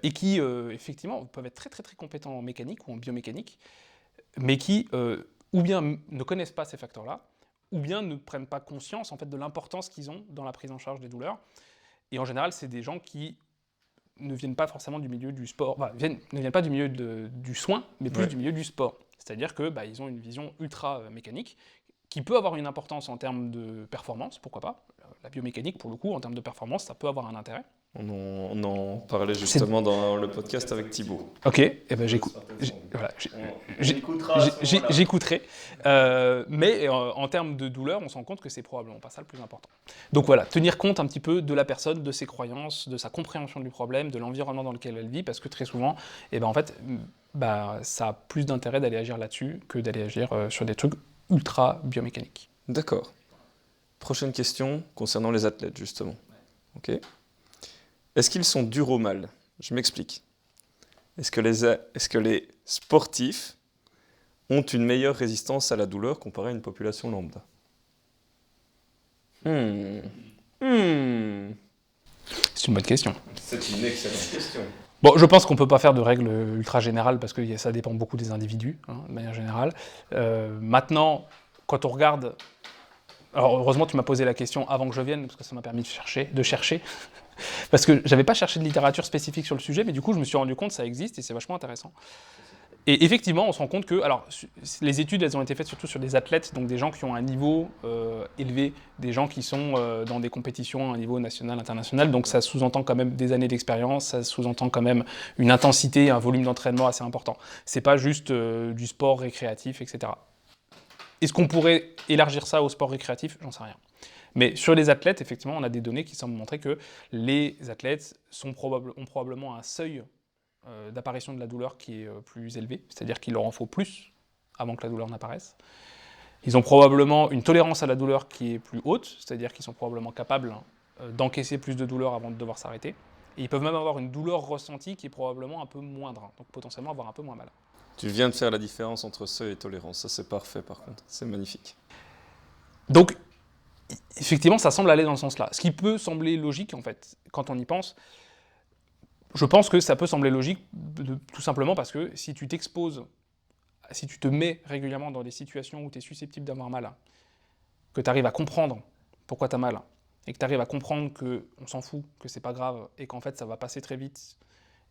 et qui effectivement peuvent être très très très compétents en mécanique ou en biomécanique, mais qui ou bien ne connaissent pas ces facteurs-là, ou bien ne prennent pas conscience en fait de l'importance qu'ils ont dans la prise en charge des douleurs. Et en général, c'est des gens qui ne viennent pas forcément du milieu du sport, ne viennent pas du milieu du soin, mais plus du milieu du sport. C'est-à-dire que ils ont une vision ultra mécanique qui peut avoir une importance en termes de performance, pourquoi pas. La biomécanique, pour le coup, en termes de performance, ça peut avoir un intérêt. On en parlait justement dans le podcast avec Thibaut. Ok, j'écouterai. Mais en termes de douleur, on se rend compte que c'est probablement pas ça le plus important. Donc voilà, tenir compte un petit peu de la personne, de ses croyances, de sa compréhension du problème, de l'environnement dans lequel elle vit, parce que très souvent, ça a plus d'intérêt d'aller agir là-dessus que d'aller agir sur des trucs ultra biomécanique. D'accord. Prochaine question concernant les athlètes, justement. Ok. Est-ce qu'ils sont durs au mal ? Je m'explique. Est-ce que les sportifs ont une meilleure résistance à la douleur comparée à une population lambda ? C'est une bonne question. C'est une excellente question. Bon, je pense qu'on ne peut pas faire de règles ultra générales parce que ça dépend beaucoup des individus, de manière générale. Maintenant, quand on regarde... Alors, heureusement, tu m'as posé la question avant que je vienne, parce que ça m'a permis de chercher. Parce que je n'avais pas cherché de littérature spécifique sur le sujet, mais du coup, je me suis rendu compte que ça existe et c'est vachement intéressant. Et effectivement, on se rend compte que, alors, les études, elles ont été faites surtout sur des athlètes, donc des gens qui ont un niveau élevé, des gens qui sont dans des compétitions à un niveau national, international, donc ça sous-entend quand même des années d'expérience, ça sous-entend quand même une intensité, un volume d'entraînement assez important. C'est pas juste du sport récréatif, etc. Est-ce qu'on pourrait élargir ça au sport récréatif? J'en sais rien. Mais sur les athlètes, effectivement, on a des données qui semblent montrer que les athlètes ont probablement un seuil d'apparition de la douleur qui est plus élevé, c'est-à-dire qu'il leur en faut plus avant que la douleur n'apparaisse. Ils ont probablement une tolérance à la douleur qui est plus haute, c'est-à-dire qu'ils sont probablement capables d'encaisser plus de douleur avant de devoir s'arrêter. Et ils peuvent même avoir une douleur ressentie qui est probablement un peu moindre, donc potentiellement avoir un peu moins mal. Tu viens de faire la différence entre seuil et tolérance, ça c'est parfait par contre, c'est magnifique. Donc, effectivement, ça semble aller dans ce sens-là. Ce qui peut sembler logique, en fait, quand on y pense, je pense que ça peut sembler logique, tout simplement parce que si tu t'exposes, si tu te mets régulièrement dans des situations où tu es susceptible d'avoir mal, que tu arrives à comprendre pourquoi tu as mal, et que tu arrives à comprendre qu'on s'en fout, que c'est pas grave, et qu'en fait ça va passer très vite,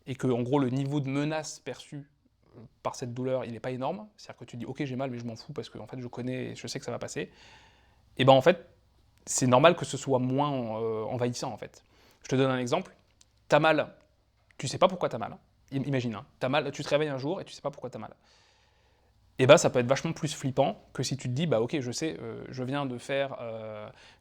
et que en gros le niveau de menace perçu par cette douleur, il n'est pas énorme, c'est-à-dire que tu dis ok j'ai mal mais je m'en fous parce que en fait je connais et je sais que ça va passer, et ben en fait c'est normal que ce soit moins envahissant en fait. Je te donne un exemple, t'as mal, tu sais pas pourquoi t'as mal, imagine, hein, t'as mal, tu te réveilles un jour et tu sais pas pourquoi t'as mal. Et bah ça peut être vachement plus flippant que si tu te dis bah ok je sais, je viens de faire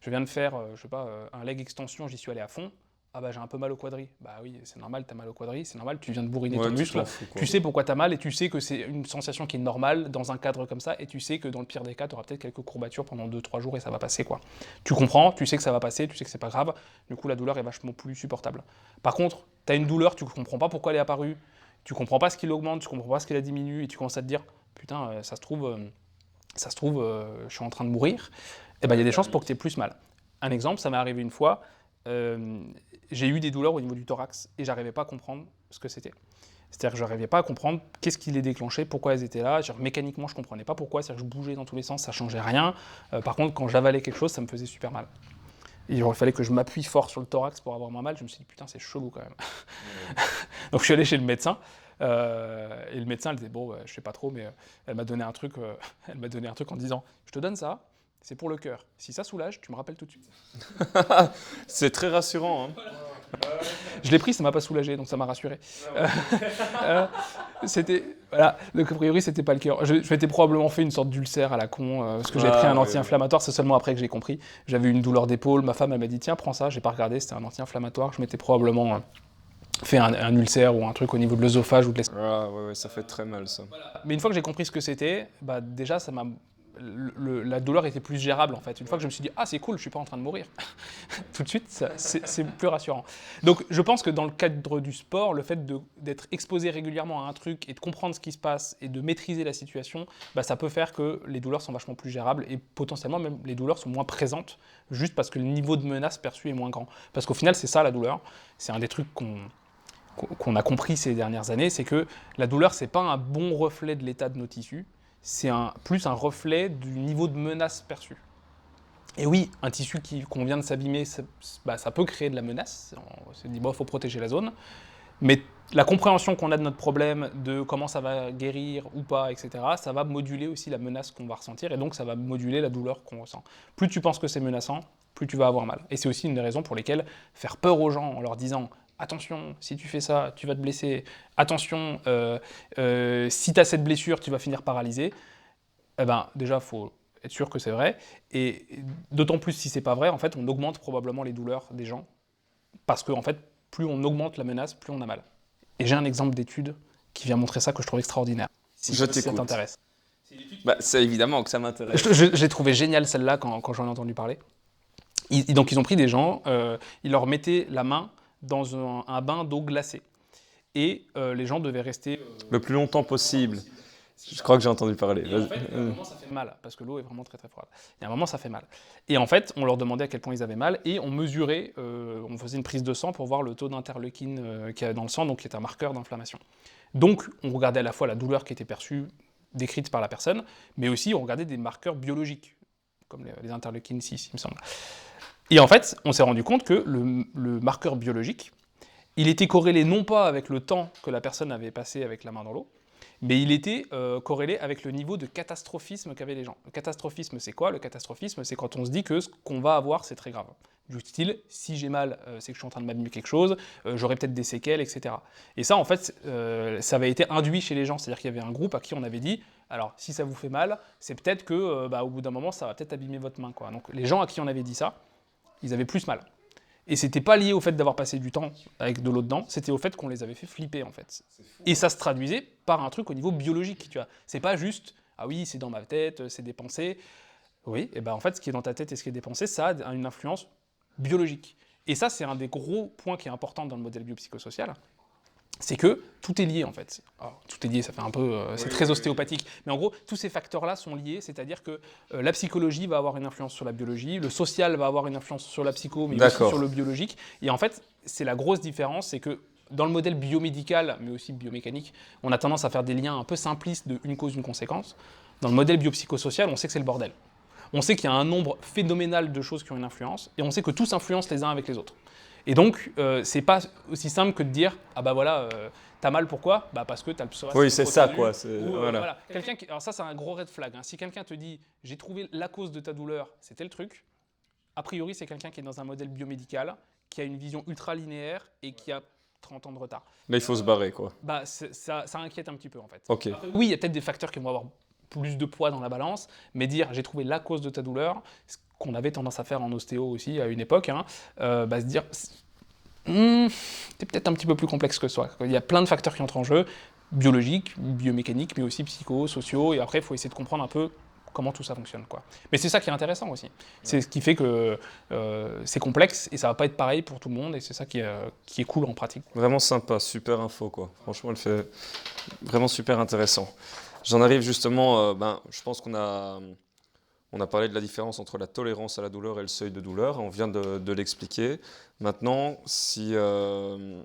je sais pas, un leg extension, j'y suis allé à fond. Ah bah j'ai un peu mal au quadri. Bah oui, c'est normal, t'as mal au quadri, c'est normal, tu viens de bourriner ton muscle. Tu sais pourquoi t'as mal et tu sais que c'est une sensation qui est normale dans un cadre comme ça et tu sais que dans le pire des cas, t'auras peut-être quelques courbatures pendant 2-3 jours et ça va passer quoi. Tu comprends, tu sais que ça va passer, tu sais que c'est pas grave, du coup la douleur est vachement plus supportable. Par contre, t'as une douleur, tu comprends pas pourquoi elle est apparue, tu comprends pas ce qui l'augmente, tu comprends pas ce qui la diminue et tu commences à te dire putain, ça se trouve, je suis en train de mourir, et ben il y a des chances pour que tu aies plus mal. Un exemple, ça m'est arrivé une fois, j'ai eu des douleurs au niveau du thorax et j'arrivais pas à comprendre ce que c'était. C'est-à-dire que je n'arrivais pas à comprendre qu'est-ce qui les déclenchait, pourquoi elles étaient là. Mécaniquement, je comprenais pas pourquoi, c'est-à-dire que je bougeais dans tous les sens, ça changeait rien. Par contre, quand j'avalais quelque chose, ça me faisait super mal. Et il fallait que je m'appuie fort sur le thorax pour avoir moins mal. Je me suis dit, putain, c'est chelou quand même. Donc je suis allé chez le médecin. Et le médecin, elle disait, bon, je sais pas trop, mais elle m'a donné un truc en disant, je te donne ça, c'est pour le cœur. Si ça soulage, tu me rappelles tout de suite. C'est très rassurant. Hein. Je l'ai pris, ça m'a pas soulagé, donc ça m'a rassuré. Voilà, a priori, c'était pas le cœur. Je m'étais probablement fait une sorte d'ulcère à la con, parce que j'ai pris un anti-inflammatoire, c'est seulement après que j'ai compris. J'avais une douleur d'épaule, ma femme, elle m'a dit, tiens, prends ça, j'ai pas regardé, c'était un anti-inflammatoire, je m'étais probablement fait un ulcère ou un truc au niveau de l'œsophage ou de l'estomac. Ah ouais, ça fait très mal ça. Mais une fois que j'ai compris ce que c'était, bah déjà ça m'a... la douleur était plus gérable en fait. Une fois que je me suis dit ah c'est cool, je suis pas en train de mourir, tout de suite c'est plus rassurant. Donc je pense que dans le cadre du sport, le fait d'être exposé régulièrement à un truc et de comprendre ce qui se passe et de maîtriser la situation, bah, ça peut faire que les douleurs sont vachement plus gérables et potentiellement même les douleurs sont moins présentes juste parce que le niveau de menace perçu est moins grand. Parce qu'au final c'est ça la douleur, c'est un des trucs qu'on a compris ces dernières années, c'est que la douleur c'est pas un bon reflet de l'état de nos tissus, c'est plus un reflet du niveau de menace perçue. Et oui, un tissu qu'on vient de s'abîmer, ça peut créer de la menace, on se dit bon, il faut protéger la zone, mais la compréhension qu'on a de notre problème, de comment ça va guérir ou pas, etc., ça va moduler aussi la menace qu'on va ressentir, et donc ça va moduler la douleur qu'on ressent. Plus tu penses que c'est menaçant, plus tu vas avoir mal. Et c'est aussi une des raisons pour lesquelles faire peur aux gens en leur disant attention, si tu fais ça, tu vas te blesser. Attention, si tu as cette blessure, tu vas finir paralysé. Eh ben, déjà, il faut être sûr que c'est vrai. Et d'autant plus si c'est pas vrai, en fait, on augmente probablement les douleurs des gens. Parce que, en fait, plus on augmente la menace, plus on a mal. Et j'ai un exemple d'étude qui vient montrer ça que je trouve extraordinaire. Si ça t'intéresse. C'est évidemment que ça m'intéresse. J'ai trouvé génial celle-là quand j'en ai entendu parler. Donc, ils ont pris des gens, ils leur mettaient la main dans un bain d'eau glacée. Et les gens devaient rester... le plus longtemps possible. Je crois que j'ai entendu parler. Et en fait, à un moment, ça fait mal, parce que l'eau est vraiment très très froide. Et à un moment, ça fait mal. Et en fait, on leur demandait à quel point ils avaient mal, et on mesurait, on faisait une prise de sang pour voir le taux d'interleukine qu'il y avait dans le sang, donc qui est un marqueur d'inflammation. Donc, on regardait à la fois la douleur qui était perçue, décrite par la personne, mais aussi on regardait des marqueurs biologiques, comme les interleukines 6, il me semble. Et en fait, on s'est rendu compte que le marqueur biologique, il était corrélé non pas avec le temps que la personne avait passé avec la main dans l'eau, mais il était corrélé avec le niveau de catastrophisme qu'avaient les gens. Le catastrophisme, c'est quoi? Le catastrophisme, c'est quand on se dit que ce qu'on va avoir, c'est très grave. Du style, si j'ai mal, c'est que je suis en train de m'abîmer quelque chose, j'aurai peut-être des séquelles, etc. Et ça, en fait, ça avait été induit chez les gens. C'est-à-dire qu'il y avait un groupe à qui on avait dit, alors, si ça vous fait mal, c'est peut-être que, au bout d'un moment, ça va peut-être abîmer votre main, quoi. Donc, les gens à qui on avait dit ça, ils avaient plus mal. Et c'était pas lié au fait d'avoir passé du temps avec de l'eau dedans, c'était au fait qu'on les avait fait flipper, en fait. Et ça se traduisait par un truc au niveau biologique, tu vois. C'est pas juste, ah oui, c'est dans ma tête, c'est des pensées. Oui, et ben en fait, ce qui est dans ta tête et ce qui est des pensées, ça a une influence biologique. Et ça, c'est un des gros points qui est important dans le modèle biopsychosocial, c'est que tout est lié en fait. Alors, tout est lié, ça fait un peu, c'est très ostéopathique, mais en gros, tous ces facteurs-là sont liés, c'est-à-dire que la psychologie va avoir une influence sur la biologie, le social va avoir une influence sur la psycho, mais aussi sur le biologique. Et en fait, c'est la grosse différence, c'est que dans le modèle biomédical, mais aussi biomécanique, on a tendance à faire des liens un peu simplistes de une cause, une conséquence. Dans le modèle biopsychosocial, on sait que c'est le bordel. On sait qu'il y a un nombre phénoménal de choses qui ont une influence, et on sait que tous influencent les uns avec les autres. Et donc, c'est pas aussi simple que de dire « Ah bah voilà, t'as mal, pourquoi ? Bah parce que t'as le psoas. » Oui, c'est ça, quoi. Voilà. Alors ça, c'est un gros red flag. Hein. Si quelqu'un te dit « J'ai trouvé la cause de ta douleur, c'était le truc », a priori, c'est quelqu'un qui est dans un modèle biomédical, qui a une vision ultra linéaire et qui a 30 ans de retard. Là, il faut se barrer, quoi. Bah, ça inquiète un petit peu, en fait. Okay. Oui, il y a peut-être des facteurs qui vont avoir plus de poids dans la balance, mais dire « J'ai trouvé la cause de ta douleur », qu'on avait tendance à faire en ostéo aussi à une époque, hein, se dire c'est peut-être un petit peu plus complexe que ça. Il y a plein de facteurs qui entrent en jeu, biologiques, biomécaniques, mais aussi psycho, sociaux, et après il faut essayer de comprendre un peu comment tout ça fonctionne, quoi. Mais c'est ça qui est intéressant aussi. C'est ce qui fait que c'est complexe et ça va pas être pareil pour tout le monde, et c'est ça qui est cool en pratique. Vraiment sympa, super info, quoi. Franchement, elle fait vraiment super intéressant. J'en arrive justement, je pense qu'on a parlé de la différence entre la tolérance à la douleur et le seuil de douleur. On vient de l'expliquer. Maintenant, si j'en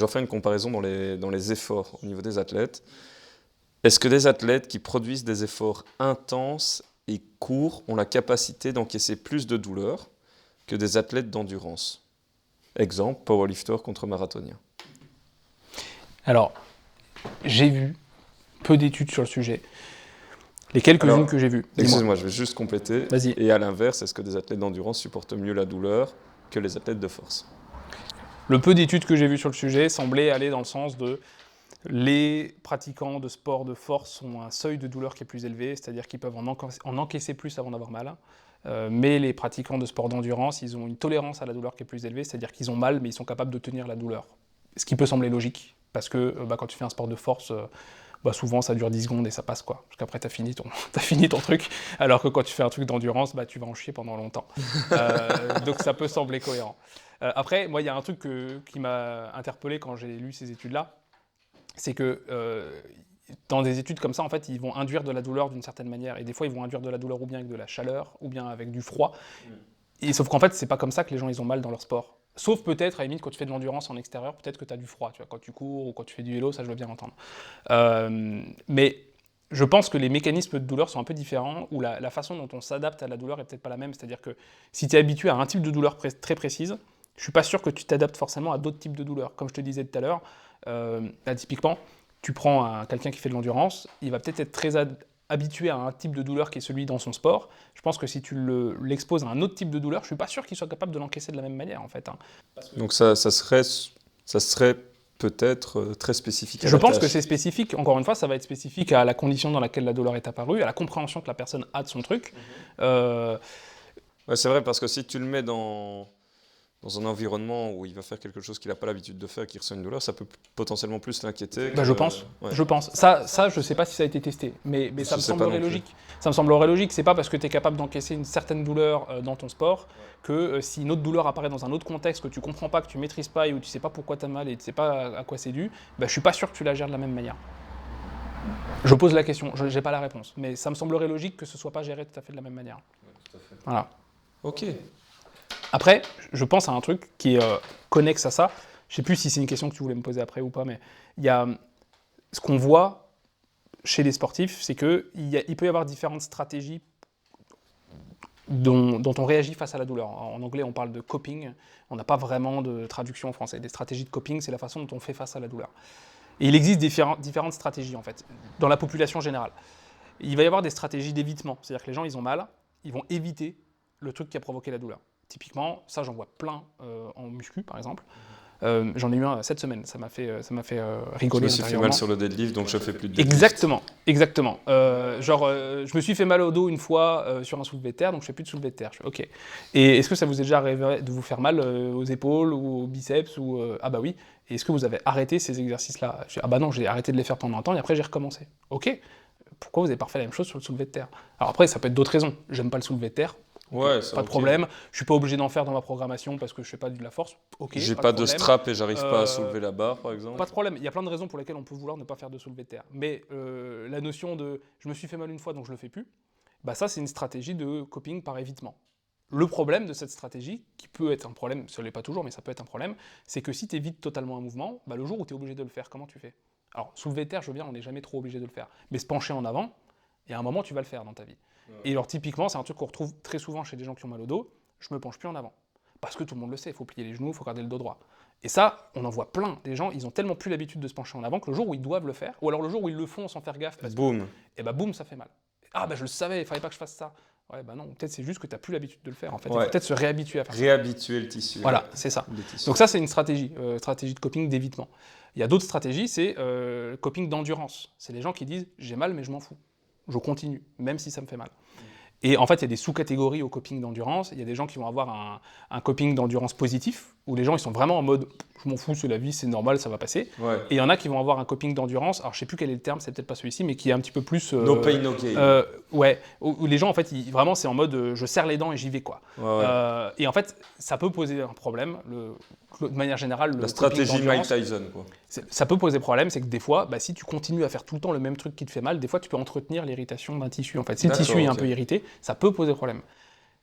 fais une comparaison dans les efforts au niveau des athlètes, est-ce que des athlètes qui produisent des efforts intenses et courts ont la capacité d'encaisser plus de douleur que des athlètes d'endurance? Exemple, powerlifter contre marathonien. Alors, j'ai vu peu d'études sur le sujet. Les quelques-unes que j'ai vues. Excuse-moi, je vais juste compléter. Vas-y. Et à l'inverse, est-ce que des athlètes d'endurance supportent mieux la douleur que les athlètes de force? Le peu d'études que j'ai vues sur le sujet semblait aller dans le sens de les pratiquants de sport de force ont un seuil de douleur qui est plus élevé, c'est-à-dire qu'ils peuvent en encaisser plus avant d'avoir mal. Mais les pratiquants de sport d'endurance, ils ont une tolérance à la douleur qui est plus élevée, c'est-à-dire qu'ils ont mal, mais ils sont capables de tenir la douleur. Ce qui peut sembler logique, parce que quand tu fais un sport de force, souvent ça dure 10 secondes et ça passe, quoi. Parce qu'après t'as fini ton truc, alors que quand tu fais un truc d'endurance, tu vas en chier pendant longtemps. Donc ça peut sembler cohérent. Après, moi il y a un truc qui m'a interpellé quand j'ai lu ces études-là, c'est que dans des études comme ça, en fait, ils vont induire de la douleur d'une certaine manière, et des fois ils vont induire de la douleur ou bien avec de la chaleur, ou bien avec du froid. Et sauf qu'en fait, c'est pas comme ça que les gens ils ont mal dans leur sport. Sauf peut-être, à la limite, quand tu fais de l'endurance en extérieur, peut-être que tu as du froid, tu vois, quand tu cours ou quand tu fais du vélo, ça je veux bien l'entendre. Mais je pense que les mécanismes de douleur sont un peu différents, ou la façon dont on s'adapte à la douleur est peut-être pas la même. C'est-à-dire que si tu es habitué à un type de douleur très précise, je suis pas sûr que tu t'adaptes forcément à d'autres types de douleurs. Comme je te disais tout à l'heure, là, typiquement, tu prends quelqu'un qui fait de l'endurance, il va peut-être être très habitué à un type de douleur qui est celui dans son sport. Je pense que si tu l'exposes à un autre type de douleur, je suis pas sûr qu'il soit capable de l'encaisser de la même manière, en fait. Hein. Donc ça serait peut-être très spécifique. Je pense que c'est spécifique. Encore une fois, ça va être spécifique à la condition dans laquelle la douleur est apparue, à la compréhension que la personne a de son truc. Ouais, c'est vrai, parce que si tu le mets dans un environnement où il va faire quelque chose qu'il n'a pas l'habitude de faire, qu'il ressent une douleur, ça peut potentiellement plus l'inquiéter. Je pense. Ouais. Je pense. Ça, je ne sais pas si ça a été testé, mais ça me semblerait logique. Ça me semblerait logique. C'est pas parce que tu es capable d'encaisser une certaine douleur dans ton sport que si une autre douleur apparaît dans un autre contexte que tu comprends pas, que tu maîtrises pas et où tu sais pas pourquoi tu as mal et tu sais pas à quoi c'est dû, je suis pas sûr que tu la gères de la même manière. Je pose la question, je n'ai pas la réponse, mais ça me semblerait logique que ce soit pas géré tout à fait de la même manière. Ouais, tout à fait. Voilà. Ok. Après, je pense à un truc qui est connexe à ça. Je ne sais plus si c'est une question que tu voulais me poser après ou pas, mais il y a ce qu'on voit chez les sportifs, c'est qu'il peut y avoir différentes stratégies dont on réagit face à la douleur. En anglais, on parle de coping. On n'a pas vraiment de traduction en français. Des stratégies de coping, c'est la façon dont on fait face à la douleur. Et il existe différentes stratégies, en fait, dans la population générale. Il va y avoir des stratégies d'évitement. C'est-à-dire que les gens, ils ont mal, ils vont éviter le truc qui a provoqué la douleur. Typiquement, ça, j'en vois plein en muscu, par exemple. J'en ai eu un cette semaine, ça m'a fait rigoler. Je me suis fait mal sur le deadlift, donc je fais plus de deadlift. Exactement. Je me suis fait mal au dos une fois sur un soulevé de terre, donc je fais plus de soulevé de terre. Je fais, ok. Et est-ce que ça vous est déjà arrivé de vous faire mal aux épaules ou aux biceps ah bah oui. Et est-ce que vous avez arrêté ces exercices-là? Ah bah non, j'ai arrêté de les faire pendant un temps et après j'ai recommencé. Ok. Pourquoi vous n'avez pas fait la même chose sur le soulevé de terre? Alors après, ça peut être d'autres raisons. J'aime pas le soulevé de terre. Ouais, pas de problème. Je suis pas obligé d'en faire dans ma programmation parce que je fais pas de la force. Ok. J'ai pas de strap et j'arrive pas à soulever la barre, par exemple. Pas de problème. Il y a plein de raisons pour lesquelles on peut vouloir ne pas faire de soulevé de terre. Mais la notion de je me suis fait mal une fois donc je le fais plus, bah ça c'est une stratégie de coping par évitement. Le problème de cette stratégie, qui peut être un problème, ce n'est pas toujours, mais ça peut être un problème, c'est que si tu évites totalement un mouvement, bah le jour où tu es obligé de le faire, comment tu fais? Alors, soulever de terre, je veux bien, on n'est jamais trop obligé de le faire. Mais se pencher en avant, il y a un moment, tu vas le faire dans ta vie. Ouais. Et alors, typiquement, c'est un truc qu'on retrouve très souvent chez des gens qui ont mal au dos, je me penche plus en avant. Parce que tout le monde le sait, il faut plier les genoux, il faut garder le dos droit. Et ça, on en voit plein. Des gens, ils ont tellement plus l'habitude de se pencher en avant que le jour où ils doivent le faire, ou alors le jour où ils le font sans faire gaffe, et bah boum, ça fait mal. Ah bah je le savais, il fallait pas que je fasse ça. Ouais, bah non, peut-être c'est juste que tu n'as plus l'habitude de le faire. En fait, il faut peut-être se réhabituer à faire ça. Réhabituer le tissu. Voilà, c'est ça. Donc ça, c'est une stratégie de coping d'évitement. Il y a d'autres stratégies, c'est coping d'endurance. C'est les gens qui disent « j'ai mal, mais je m'en fous. Je continue, même si ça me fait mal ». Et en fait, il y a des sous-catégories au coping d'endurance. Il y a des gens qui vont avoir un coping d'endurance positif, où les gens ils sont vraiment en mode « je m'en fous, c'est la vie, c'est normal, ça va passer ouais. ». Et il y en a qui vont avoir un coping d'endurance, alors je ne sais plus quel est le terme, c'est peut-être pas celui-ci, mais qui est un petit peu plus… no pain, no gain. Ouais, où les gens, en fait, vraiment, c'est en mode je serre les dents et j'y vais, quoi. Ouais. Et en fait, ça peut poser un problème. De manière générale, la stratégie Mike Tyson, quoi. Ça peut poser problème, c'est que des fois, bah, si tu continues à faire tout le temps le même truc qui te fait mal, des fois, tu peux entretenir l'irritation d'un tissu. En fait, si le tissu est un peu irrité, ça peut poser problème.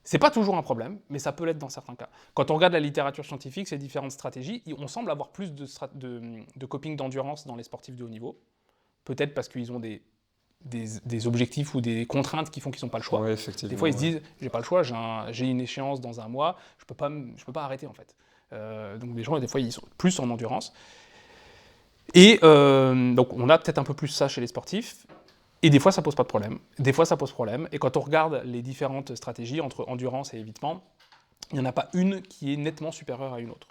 C'est pas toujours un problème, mais ça peut l'être dans certains cas. Quand on regarde la littérature scientifique, ces différentes stratégies, on semble avoir plus de coping d'endurance dans les sportifs de haut niveau. Peut-être parce qu'ils ont des objectifs ou des contraintes qui font qu'ils n'ont pas le choix. Ouais, effectivement, des fois, ils se disent, j'ai pas le choix, j'ai une échéance dans un mois, je peux pas arrêter, en fait. Donc, les gens, des fois, ils sont plus en endurance. Et donc, on a peut-être un peu plus ça chez les sportifs. Et des fois, ça pose pas de problème. Des fois, ça pose problème. Et quand on regarde les différentes stratégies entre endurance et évitement, il n'y en a pas une qui est nettement supérieure à une autre.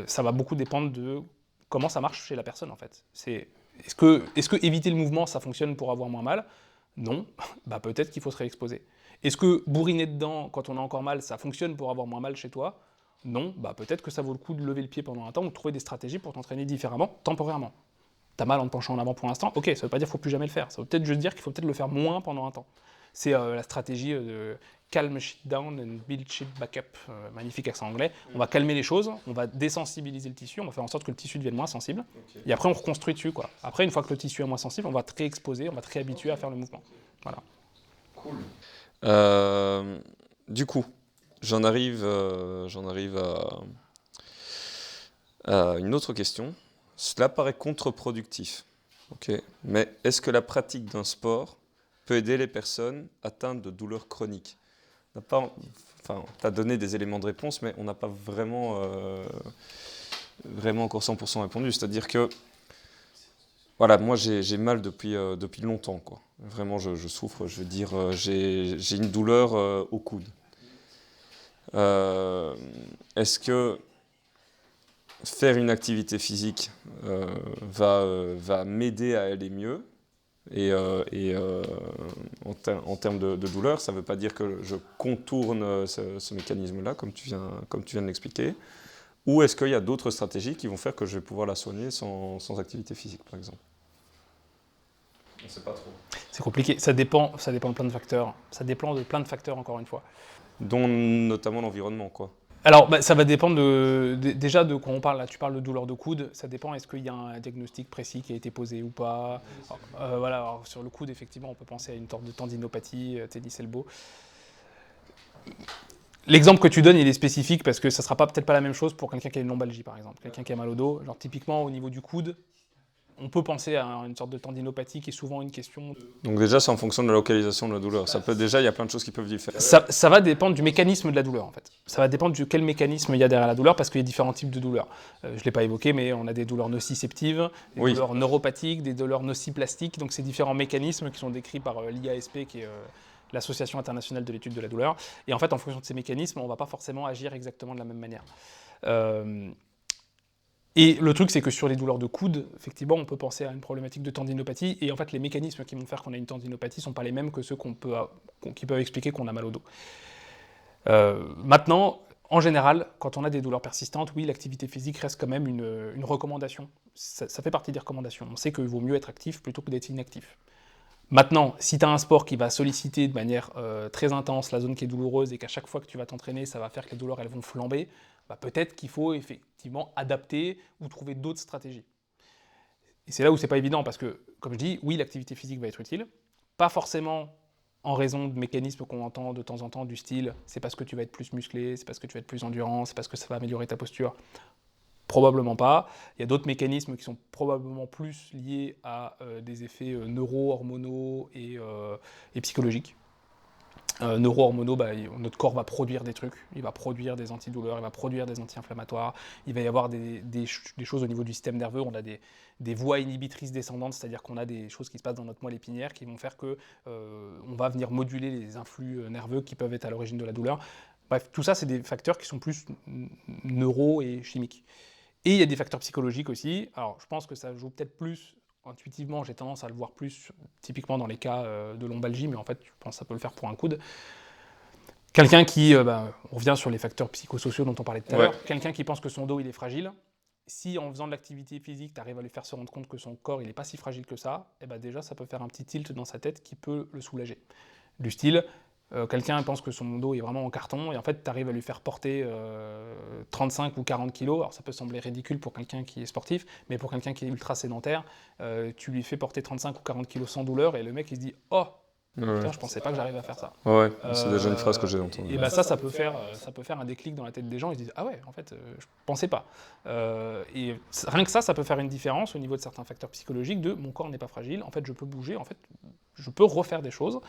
Ça va beaucoup dépendre de comment ça marche chez la personne, en fait. Est-ce que éviter le mouvement, ça fonctionne pour avoir moins mal? Non. Bah, peut-être qu'il faut se réexposer. Est-ce que bourriner dedans, quand on a encore mal, ça fonctionne pour avoir moins mal chez toi? Non. Bah, peut-être que ça vaut le coup de lever le pied pendant un temps ou de trouver des stratégies pour t'entraîner différemment, temporairement. T'as mal en te penchant en avant pour l'instant, ok, ça veut pas dire qu'il faut plus jamais le faire. Ça veut peut-être juste dire qu'il faut peut-être le faire moins pendant un temps. C'est la stratégie de calm shit down and build shit back up. Magnifique accent anglais. On va calmer les choses, on va désensibiliser le tissu, on va faire en sorte que le tissu devienne moins sensible. Okay. Et après, on reconstruit dessus, quoi. Après, une fois que le tissu est moins sensible, on va te réexposer, on va te réhabituer à faire le mouvement. Voilà. Cool. Du coup, j'en arrive à une autre question. Cela paraît contre-productif, okay. Mais est-ce que la pratique d'un sport peut aider les personnes atteintes de douleurs chroniques? Tu as donné des éléments de réponse, mais on n'a pas vraiment encore 100% répondu. C'est-à-dire que, voilà, moi j'ai mal depuis longtemps, quoi. Vraiment, je souffre, je veux dire, j'ai une douleur au coude. Est-ce que faire une activité physique va m'aider à aller mieux et en termes de douleur, ça ne veut pas dire que je contourne ce mécanisme-là, comme tu viens de l'expliquer, ou est-ce qu'il y a d'autres stratégies qui vont faire que je vais pouvoir la soigner sans activité physique, par exemple? On ne sait pas trop. C'est compliqué, ça dépend de plein de facteurs. Ça dépend de plein de facteurs, encore une fois. Dont notamment l'environnement, quoi. Alors, ça va dépendre déjà de quand on parle. Là, tu parles de douleur de coude. Ça dépend, est-ce qu'il y a un diagnostic précis qui a été posé ou pas. Voilà, alors, sur le coude, effectivement, on peut penser à une sorte de tendinopathie, tennis elbow. L'exemple que tu donnes, il est spécifique parce que ça ne sera peut-être pas la même chose pour quelqu'un qui a une lombalgie, par exemple. Quelqu'un qui a mal au dos. Genre, typiquement, au niveau du coude, on peut penser à une sorte de tendinopathie qui est souvent une question... Donc déjà, c'est en fonction de la localisation de la douleur. Déjà, il y a plein de choses qui peuvent différer. Ça va dépendre du mécanisme de la douleur, en fait. Ça va dépendre de quel mécanisme il y a derrière la douleur, parce qu'il y a différents types de douleurs. Je ne l'ai pas évoqué, mais on a des douleurs nociceptives, des douleurs neuropathiques, des douleurs nociplastiques. Donc, c'est différents mécanismes qui sont décrits par l'IASP, qui est l'Association internationale de l'étude de la douleur. Et en fait, en fonction de ces mécanismes, on ne va pas forcément agir exactement de la même manière. Et le truc, c'est que sur les douleurs de coude, effectivement, on peut penser à une problématique de tendinopathie. Et en fait, les mécanismes qui vont faire qu'on a une tendinopathie ne sont pas les mêmes que ceux qui peuvent expliquer qu'on a mal au dos. Maintenant, en général, quand on a des douleurs persistantes, oui, l'activité physique reste quand même une recommandation. Ça fait partie des recommandations. On sait qu'il vaut mieux être actif plutôt que d'être inactif. Maintenant, si tu as un sport qui va solliciter de manière très intense la zone qui est douloureuse et qu'à chaque fois que tu vas t'entraîner, ça va faire que les douleurs elles vont flamber, peut-être qu'il faut effectivement adapter ou trouver d'autres stratégies. Et c'est là où c'est pas évident parce que, comme je dis, oui, l'activité physique va être utile, pas forcément en raison de mécanismes qu'on entend de temps en temps du style c'est parce que tu vas être plus musclé, c'est parce que tu vas être plus endurant, c'est parce que ça va améliorer ta posture. Probablement pas. Il y a d'autres mécanismes qui sont probablement plus liés à des effets neuro-hormonaux et psychologiques. Neuro-hormonaux, notre corps va produire des trucs, il va produire des antidouleurs, il va produire des anti-inflammatoires, il va y avoir des choses au niveau du système nerveux, on a des voies inhibitrices descendantes, c'est-à-dire qu'on a des choses qui se passent dans notre moelle épinière qui vont faire que on va venir moduler les influx nerveux qui peuvent être à l'origine de la douleur. Bref, tout ça, c'est des facteurs qui sont plus neuro et chimiques. Et il y a des facteurs psychologiques aussi. Alors, je pense que ça joue peut-être plus intuitivement, j'ai tendance à le voir plus typiquement dans les cas de lombalgie, mais en fait, je pense que ça peut le faire pour un coude. Quelqu'un qui, on revient sur les facteurs psychosociaux dont on parlait tout à l'heure, quelqu'un qui pense que son dos il est fragile, si en faisant de l'activité physique, tu arrives à lui faire se rendre compte que son corps il n'est pas si fragile que ça, déjà ça peut faire un petit tilt dans sa tête qui peut le soulager. Du style, quelqu'un pense que son dos est vraiment en carton et en fait tu arrives à lui faire porter 35 ou 40 kilos, alors ça peut sembler ridicule pour quelqu'un qui est sportif, mais pour quelqu'un qui est ultra sédentaire, tu lui fais porter 35 ou 40 kilos sans douleur et le mec il se dit « Oh, putain, je pensais pas que j'arrive à faire ça ». Ouais, c'est déjà une phrase que j'ai entendue. Et ça peut faire un déclic dans la tête des gens, ils se disent « Ah ouais, en fait, je pensais pas ». Et rien que ça peut faire une différence au niveau de certains facteurs psychologiques de « Mon corps n'est pas fragile, en fait je peux bouger, en fait je peux refaire des choses,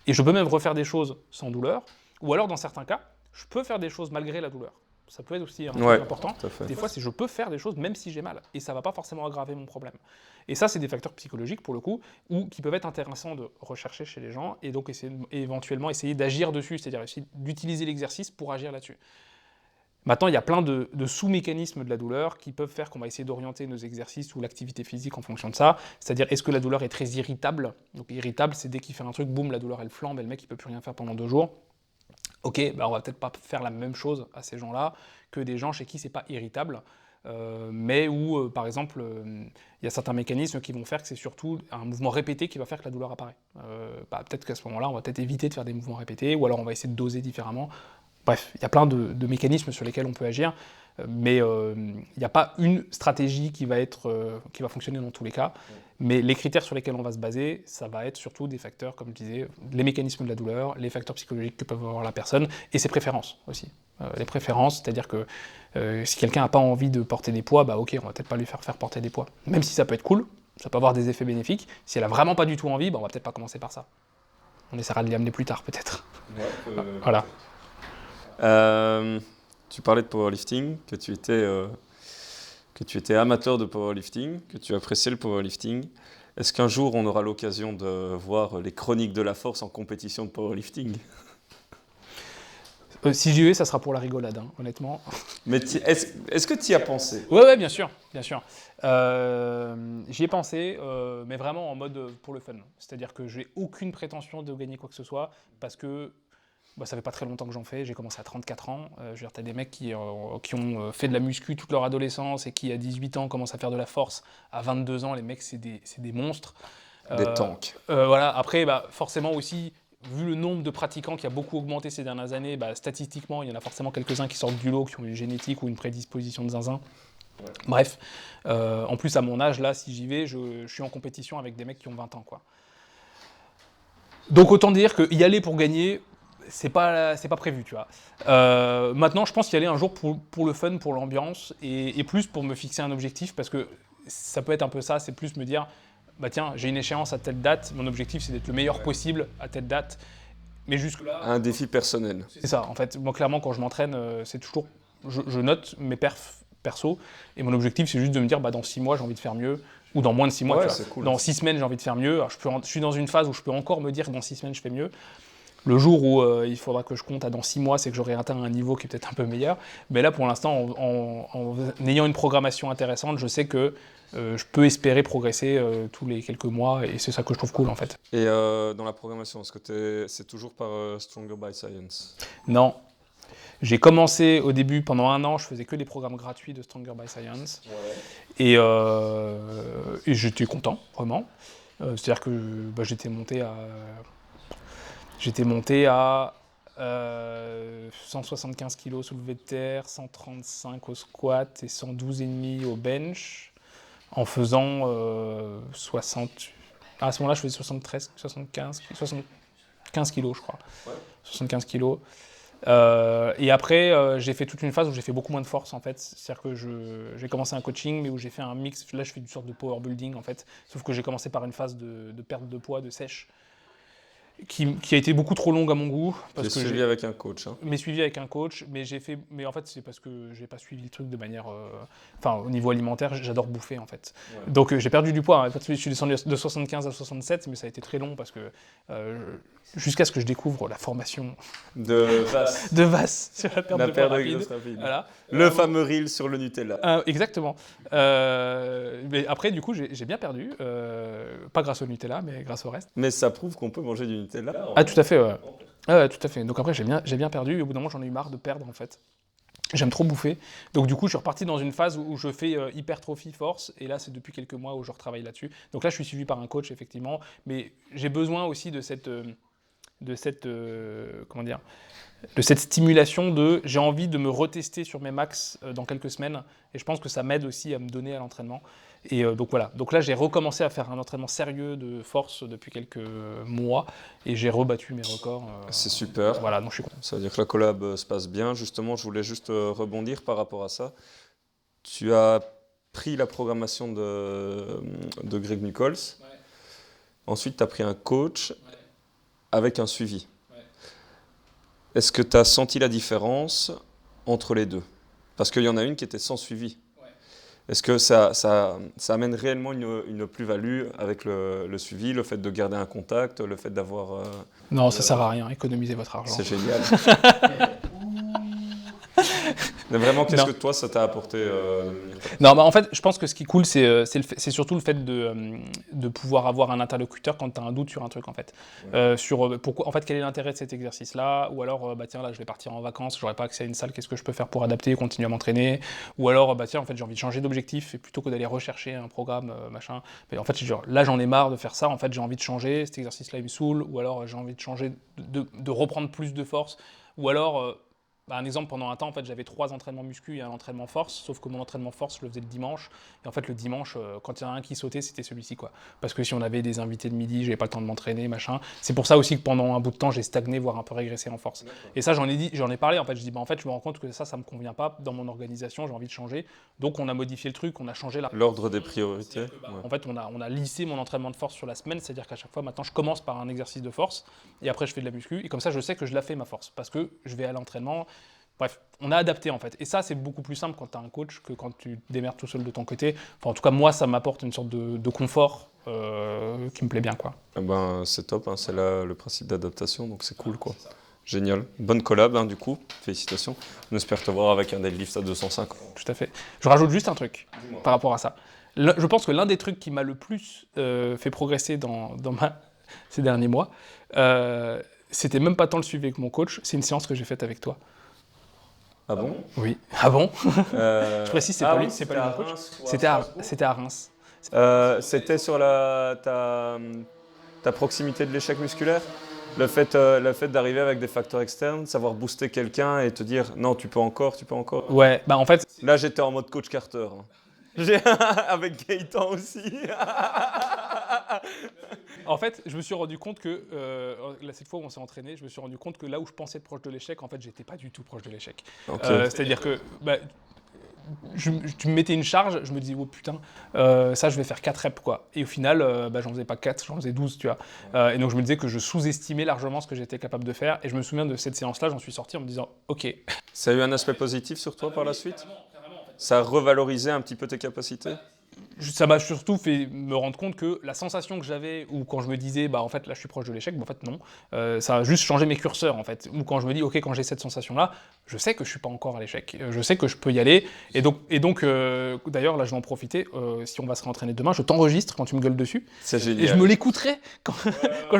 et je peux même refaire des choses sans douleur, ou alors dans certains cas, je peux faire des choses malgré la douleur. Ça peut être aussi un truc important. Des fois, c'est je peux faire des choses même si j'ai mal, et ça ne va pas forcément aggraver mon problème. Et ça, c'est des facteurs psychologiques, pour le coup, qui peuvent être intéressants de rechercher chez les gens, et donc éventuellement essayer d'agir dessus, c'est-à-dire essayer d'utiliser l'exercice pour agir là-dessus. Maintenant, il y a plein de sous-mécanismes de la douleur qui peuvent faire qu'on va essayer d'orienter nos exercices ou l'activité physique en fonction de ça. C'est-à-dire, est-ce que la douleur est très irritable ? Donc irritable, c'est dès qu'il fait un truc, boum, la douleur elle flambe et le mec il peut plus rien faire pendant 2 jours. Ok, on va peut-être pas faire la même chose à ces gens-là que des gens chez qui c'est pas irritable, mais où, par exemple, il y a certains mécanismes qui vont faire que c'est surtout un mouvement répété qui va faire que la douleur apparaît. Peut-être qu'à ce moment-là, on va peut-être éviter de faire des mouvements répétés, ou alors on va essayer de doser différemment. Bref, il y a plein de mécanismes sur lesquels on peut agir, mais il n'y a pas une stratégie qui va fonctionner dans tous les cas. Mais les critères sur lesquels on va se baser, ça va être surtout des facteurs, comme je disais, les mécanismes de la douleur, les facteurs psychologiques que peut avoir la personne, et ses préférences aussi. Les préférences, c'est-à-dire que si quelqu'un n'a pas envie de porter des poids, ok, on va peut-être pas lui faire porter des poids. Même si ça peut être cool, ça peut avoir des effets bénéfiques. Si elle a vraiment pas du tout envie, on va peut-être pas commencer par ça. On essaiera de l'y amener plus tard, peut-être. Voilà. Tu parlais de powerlifting, que tu étais amateur de powerlifting, que tu appréciais le powerlifting. Est-ce qu'un jour on aura l'occasion de voir les chroniques de la force en compétition de powerlifting ? Si j'y vais, ça sera pour la rigolade, honnêtement. Mais est-ce que tu y as pensé ? Ouais, bien sûr. J'y ai pensé, mais vraiment en mode pour le fun. C'est-à-dire que j'ai aucune prétention de gagner quoi que ce soit, parce que ça fait pas très longtemps que j'en fais, j'ai commencé à 34 ans. Je veux dire, t'as des mecs qui ont fait de la muscu toute leur adolescence et qui, à 18 ans, commencent à faire de la force. À 22 ans, les mecs, c'est des monstres. Des tanks. Voilà. Après, forcément aussi, vu le nombre de pratiquants qui a beaucoup augmenté ces dernières années, statistiquement, il y en a forcément quelques-uns qui sortent du lot, qui ont une génétique ou une prédisposition de zinzin. Ouais. Bref, en plus, à mon âge, là, si j'y vais, je suis en compétition avec des mecs qui ont 20 ans, quoi. Donc, autant dire que y aller pour gagner, c'est pas prévu, tu vois. Maintenant, je pense y aller un jour pour le fun, pour l'ambiance, et plus pour me fixer un objectif, parce que ça peut être un peu ça, c'est plus me dire, bah tiens, j'ai une échéance à telle date, mon objectif c'est d'être le meilleur possible à telle date, mais jusque-là... Un défi personnel. C'est ça, en fait. Moi, clairement, quand je m'entraîne, c'est toujours... Je note mes perfs perso, et mon objectif c'est juste de me dire, bah dans 6 mois j'ai envie de faire mieux, ou dans moins de 6 mois, tu vois. Cool. Dans 6 semaines j'ai envie de faire mieux. Alors, je suis dans une phase où je peux encore me dire, dans 6 semaines je fais mieux. Le jour où il faudra que je compte à dans 6 mois, c'est que j'aurai atteint un niveau qui est peut-être un peu meilleur. Mais là, pour l'instant, en ayant une programmation intéressante, je sais que je peux espérer progresser tous les quelques mois, et c'est ça que je trouve cool, en fait. Et dans la programmation, est-ce que c'est toujours par Stronger by Science? Non. J'ai commencé au début, pendant 1 an, je faisais que des programmes gratuits de Stronger by Science. Ouais. Et j'étais content, vraiment. C'est-à-dire que j'étais monté à 175 kg soulevé de terre, 135 au squat et 112,5 au bench, en faisant 60... À ce moment-là, je faisais 75 kg, je crois. Ouais. 75 kg. Et après, j'ai fait toute une phase où j'ai fait beaucoup moins de force, en fait. C'est-à-dire que j'ai commencé un coaching, mais où j'ai fait un mix. Là, je fais une sorte de power building, en fait. Sauf que j'ai commencé par une phase de perte de poids, de sèche, qui a été beaucoup trop longue à mon goût. J'ai suivi avec un coach. Mais suivi avec un coach, mais en fait c'est parce que j'ai pas suivi le truc de manière... au niveau alimentaire, j'adore bouffer, en fait. Ouais. Donc j'ai perdu du poids, hein. Je suis descendu de 75 à 67, mais ça a été très long parce que jusqu'à ce que je découvre la formation de VAS sur la perte de poids rapide. Voilà. Le fameux reel sur le Nutella. Exactement. Mais après, du coup, j'ai bien perdu. Pas grâce au Nutella, mais grâce au reste. Mais ça prouve qu'on peut manger du Nutella. Ah, tout à fait, ouais. Tout à fait. Donc après, j'ai bien perdu. Et au bout d'un moment, j'en ai eu marre de perdre, en fait. J'aime trop bouffer. Donc du coup, je suis reparti dans une phase où je fais hypertrophie, force. Et là, c'est depuis quelques mois où je retravaille là-dessus. Donc là, je suis suivi par un coach, effectivement. Mais j'ai besoin aussi de cette stimulation de j'ai envie de me retester sur mes max dans quelques semaines, et je pense que ça m'aide aussi à me donner à l'entraînement. Et donc voilà, donc là j'ai recommencé à faire un entraînement sérieux de force depuis quelques mois, et j'ai rebattu mes records. C'est super. Voilà, donc je suis content. Ça veut dire que la collab se passe bien. Justement, je voulais juste rebondir par rapport à ça. Tu as pris la programmation de Greg Nichols. Ouais. Ensuite, tu as pris un coach avec un suivi. Est-ce que tu as senti la différence entre les deux? Parce qu'il y en a une qui était sans suivi. Ouais. Est-ce que ça amène réellement une plus-value avec le suivi, le fait de garder un contact, le fait d'avoir... Non, ça ne sert à rien, économisez votre argent. C'est génial. Mais vraiment, qu'est-ce que toi, ça t'a apporté Non, en fait, je pense que ce qui est cool, c'est surtout le fait de pouvoir avoir un interlocuteur quand tu as un doute sur un truc, en fait. Ouais. Sur pourquoi, en fait, quel est l'intérêt de cet exercice-là, ou alors, tiens, là, je vais partir en vacances, j'aurais pas accès à une salle, qu'est-ce que je peux faire pour adapter, continuer à m'entraîner, ou alors, tiens, en fait, j'ai envie de changer d'objectif, et plutôt que d'aller rechercher un programme, machin. Mais en fait, là, j'en ai marre de faire ça, en fait, j'ai envie de changer, cet exercice-là, il me saoule, ou alors, j'ai envie de changer, de reprendre plus de force, ou alors... un exemple, pendant un temps, en fait, j'avais 3 entraînements muscu et un entraînement force, sauf que mon entraînement force, je le faisais le dimanche. Et en fait, le dimanche, quand il y en a un qui sautait, c'était celui-ci, quoi. Parce que si on avait des invités de midi, j'avais pas le temps de m'entraîner, machin. C'est pour ça aussi que pendant un bout de temps, j'ai stagné, voire un peu régressé en force. Et ça, j'en ai parlé, en fait. Je dis, en fait, je me rends compte que ça me convient pas dans mon organisation, j'ai envie de changer. Donc, on a modifié le truc, on a changé l'ordre des priorités. Ouais. En fait, on a lissé mon entraînement de force sur la semaine, c'est-à-dire qu'à chaque fois, maintenant, je commence par un exercice de force, et après, je fais de la muscu. Et comme ça, je sais que je la fais, ma force, parce que je vais à l'entraînement. Bref, on a adapté, en fait. Et ça, c'est beaucoup plus simple quand tu as un coach que quand tu te démerdes tout seul de ton côté. Enfin, en tout cas, moi, ça m'apporte une sorte de confort qui me plaît bien, quoi. C'est top, hein, c'est là le principe d'adaptation, donc c'est cool, quoi. Génial. Bonne collab, du coup. Félicitations. On espère te voir avec un deadlift à 205. Tout à fait. Je rajoute juste un truc par rapport à ça. Je pense que l'un des trucs qui m'a le plus fait progresser ces derniers mois, c'était même pas tant le suivi avec mon coach, c'est une séance que j'ai faite avec toi. Ah bon? Oui. Ah bon? Je précise, c'est pas lui mon coach. C'était à Reims. C'était sur ta proximité de l'échec musculaire? Le fait d'arriver avec des facteurs externes, savoir booster quelqu'un et te dire non, tu peux encore. Ouais, en fait... Là, j'étais en mode coach Carter. Avec Gaëtan aussi. En fait, je me suis rendu compte que, cette fois où on s'est entraîné, je me suis rendu compte que là où je pensais être proche de l'échec, en fait, j'étais pas du tout proche de l'échec. Okay. C'est-à-dire que tu me mettais une charge, je me disais, oh putain, ça je vais faire 4 reps quoi. Et au final, j'en faisais pas 4, j'en faisais 12, tu vois. Et donc je me disais que je sous-estimais largement ce que j'étais capable de faire. Et je me souviens de cette séance-là, j'en suis sorti en me disant, ok. Ça a eu un aspect positif sur toi par la suite ? Ça a revalorisé un petit peu tes capacités ? Ça m'a surtout fait me rendre compte que la sensation que j'avais, ou quand je me disais, en fait, là, je suis proche de l'échec, en fait, non. Ça a juste changé mes curseurs, en fait. Ou quand je me dis, ok, quand j'ai cette sensation-là, je sais que je suis pas encore à l'échec. Je sais que je peux y aller. Et donc d'ailleurs, là, je vais en profiter. Si on va se réentraîner demain, je t'enregistre quand tu me gueules dessus. C'est génial. Et je me l'écouterai quand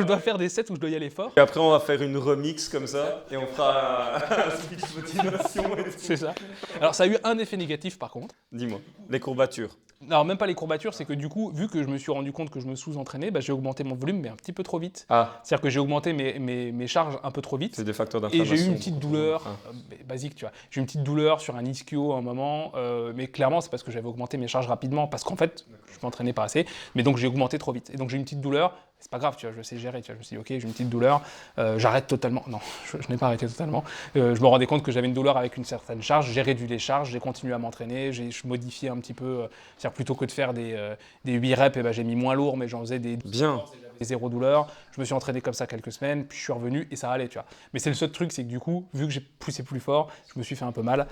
je dois faire des sets où je dois y aller fort. Et après, on va faire une remix comme ça, et on fera un speech motivation. C'est ça. Alors, ça a eu un effet négatif, par contre. Dis-moi, les courbatures. Alors même pas les courbatures, c'est que du coup, vu que je me suis rendu compte que je me sous-entraînais, j'ai augmenté mon volume mais un petit peu trop vite. Ah. C'est-à-dire que j'ai augmenté mes charges un peu trop vite. C'est des facteurs d'inflammation. Et j'ai eu une petite douleur, basique tu vois. J'ai eu une petite douleur sur un ischio à un moment, mais clairement c'est parce que j'avais augmenté mes charges rapidement, parce qu'en fait, je m'entraînais pas assez, mais donc j'ai augmenté trop vite. Et donc j'ai eu une petite douleur, c'est pas grave, tu vois, je sais gérer, tu vois. Je me suis dit ok, j'ai une petite douleur, j'arrête totalement. Non, je n'ai pas arrêté totalement. Je me rendais compte que j'avais une douleur avec une certaine charge, j'ai réduit les charges, j'ai continué à m'entraîner, je modifiais un petit peu, c'est-à-dire plutôt que de faire des 8 reps, j'ai mis moins lourd, mais j'en faisais des 0 douleur. Je me suis entraîné comme ça quelques semaines, puis je suis revenu et ça allait, tu vois. Mais c'est le seul truc, c'est que du coup, vu que j'ai poussé plus fort, je me suis fait un peu mal.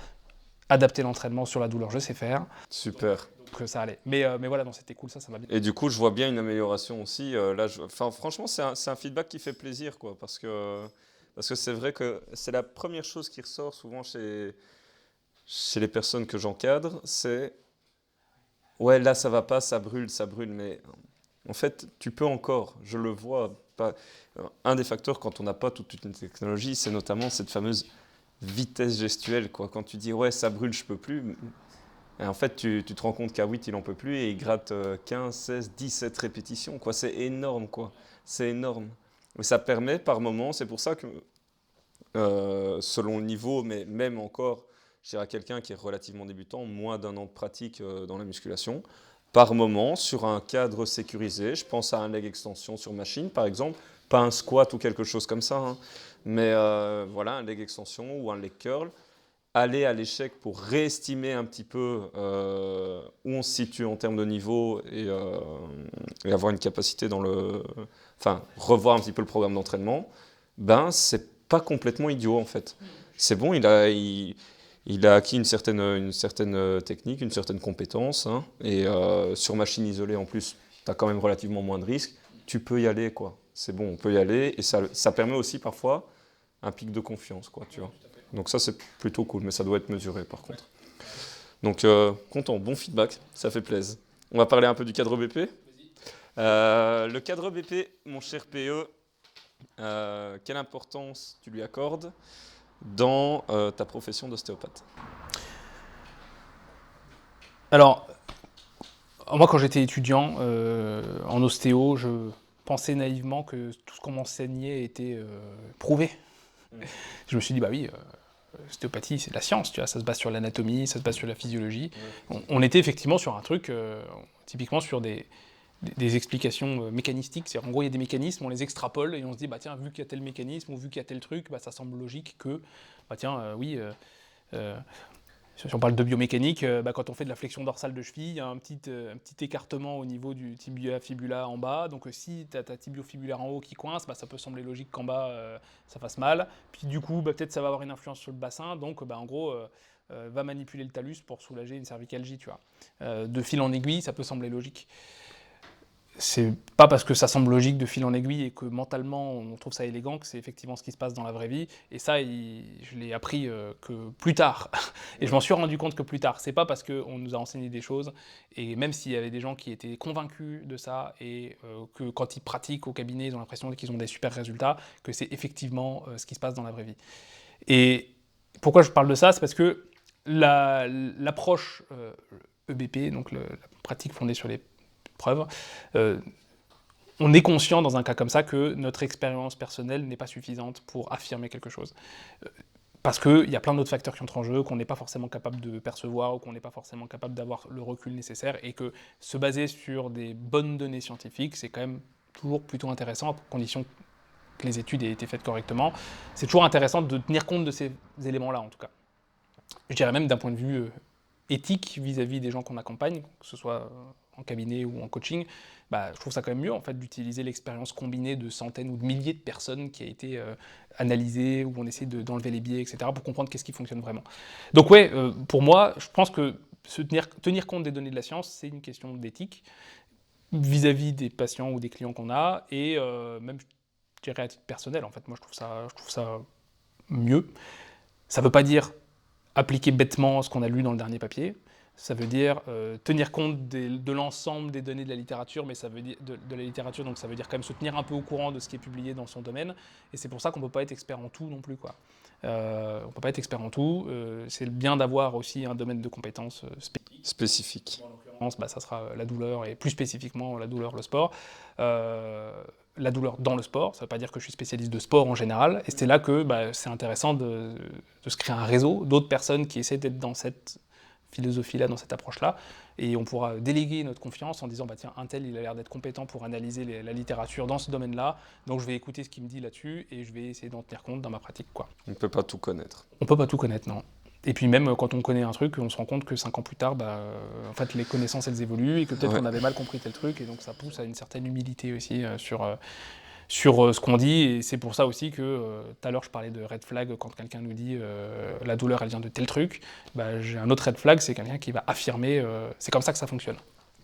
Adapter l'entraînement sur la douleur, je sais faire. Super. Donc ça allait. Mais voilà, c'était cool, ça m'a bien. Et du coup, je vois bien une amélioration aussi. Là, franchement, c'est un feedback qui fait plaisir, quoi, parce que c'est vrai que c'est la première chose qui ressort souvent chez les personnes que j'encadre, c'est ouais, là ça va pas, ça brûle, mais en fait, tu peux encore, je le vois. Un des facteurs quand on n'a pas toute une technologie, c'est notamment cette fameuse vitesse gestuelle, quoi. Quand tu dis ouais, ça brûle, je peux plus. Et en fait, tu te rends compte qu'à 8, il en peut plus et il gratte 15, 16, 17 répétitions, quoi. C'est énorme, quoi. C'est énorme. Et ça permet par moment, c'est pour ça que selon le niveau, mais même encore, je dirais à quelqu'un qui est relativement débutant, moins d'un an de pratique dans la musculation, par moment, sur un cadre sécurisé, je pense à un leg extension sur machine par exemple, pas un squat ou quelque chose comme ça, hein, mais voilà, un leg extension ou un leg curl, aller à l'échec pour réestimer un petit peu où on se situe en termes de niveau et avoir une capacité enfin, revoir un petit peu le programme d'entraînement, c'est pas complètement idiot en fait. C'est bon, il a acquis une certaine technique, une certaine compétence, hein, et sur machine isolée en plus, tu as quand même relativement moins de risques. Tu peux y aller, quoi. C'est bon, on peut y aller, et ça permet aussi parfois un pic de confiance, quoi, tu vois. Donc ça, c'est plutôt cool, mais ça doit être mesuré par contre. Donc content, bon feedback, ça fait plaisir. On va parler un peu du cadre BP. Le cadre BP, mon cher PE, quelle importance tu lui accordes dans ta profession d'ostéopathe? Alors, moi quand j'étais étudiant en ostéo, je pensais naïvement que tout ce qu'on m'enseignait était prouvé. Je me suis dit, bah oui, l'ostéopathie c'est de la science, tu vois, ça se base sur l'anatomie, ça se base sur la physiologie. On était effectivement sur un truc, typiquement sur des explications mécanistiques, c'est-à-dire en gros il y a des mécanismes, on les extrapole et on se dit bah tiens, vu qu'il y a tel mécanisme ou vu qu'il y a tel truc, ça semble logique que bah tiens oui si on parle de biomécanique, quand on fait de la flexion dorsale de cheville, il y a un petit écartement au niveau du tibia-fibula en bas, donc si tu as ta tibio-fibulaire en haut qui coince, ça peut sembler logique qu'en bas ça fasse mal, puis du coup peut-être ça va avoir une influence sur le bassin, donc en gros va manipuler le talus pour soulager une cervicalgie, tu vois. De fil en aiguille, ça peut sembler logique. C'est pas parce que ça semble logique de fil en aiguille et que mentalement on trouve ça élégant que c'est effectivement ce qui se passe dans la vraie vie. Et ça, je l'ai appris que plus tard. Et je m'en suis rendu compte que plus tard. C'est pas parce qu'on nous a enseigné des choses, et même s'il y avait des gens qui étaient convaincus de ça et que quand ils pratiquent au cabinet, ils ont l'impression qu'ils ont des super résultats, que c'est effectivement ce qui se passe dans la vraie vie. Et pourquoi je parle de ça? C'est parce que l'approche EBP, donc la pratique fondée sur les preuve, on est conscient dans un cas comme ça que notre expérience personnelle n'est pas suffisante pour affirmer quelque chose. Parce qu'il y a plein d'autres facteurs qui entrent en jeu, qu'on n'est pas forcément capable de percevoir ou qu'on n'est pas forcément capable d'avoir le recul nécessaire, et que se baser sur des bonnes données scientifiques, c'est quand même toujours plutôt intéressant, à condition que les études aient été faites correctement. C'est toujours intéressant de tenir compte de ces éléments-là, en tout cas. Je dirais même d'un point de vue éthique vis-à-vis des gens qu'on accompagne, que ce soit en cabinet ou en coaching, je trouve ça quand même mieux en fait d'utiliser l'expérience combinée de centaines ou de milliers de personnes qui a été analysée, où on essaie d'enlever les biais, etc., pour comprendre qu'est-ce qui fonctionne vraiment. Donc ouais, pour moi, je pense que tenir compte des données de la science, c'est une question d'éthique vis-à-vis des patients ou des clients qu'on a, et même, je dirais à titre personnel, en fait, moi je trouve ça mieux. Ça ne veut pas dire appliquer bêtement ce qu'on a lu dans le dernier papier. Ça veut dire tenir compte de l'ensemble des données de la littérature, mais ça veut dire de la littérature, donc ça veut dire quand même se tenir un peu au courant de ce qui est publié dans son domaine. Et c'est pour ça qu'on ne peut pas être expert en tout non plus, quoi. On ne peut pas être expert en tout. C'est bien d'avoir aussi un domaine de compétences spécifique. En l'occurrence, ça sera la douleur, et plus spécifiquement la douleur, le sport. La douleur dans le sport, ça ne veut pas dire que je suis spécialiste de sport en général. Et c'est là que c'est intéressant de se créer un réseau d'autres personnes qui essaient d'être dans cette philosophie-là, dans cette approche-là, et on pourra déléguer notre confiance en disant tiens, un tel il a l'air d'être compétent pour analyser la littérature dans ce domaine-là, donc je vais écouter ce qu'il me dit là-dessus et je vais essayer d'en tenir compte dans ma pratique, quoi. On ne peut pas tout connaître. On ne peut pas tout connaître, non. Et puis même quand on connaît un truc, on se rend compte que 5 ans plus tard, en fait les connaissances elles évoluent et que peut-être on avait mal compris tel truc, et donc ça pousse à une certaine humilité aussi sur ce qu'on dit, et c'est pour ça aussi que tout à l'heure je parlais de red flag quand quelqu'un nous dit la douleur elle vient de tel truc, j'ai un autre red flag, c'est quelqu'un qui va affirmer c'est comme ça que ça fonctionne.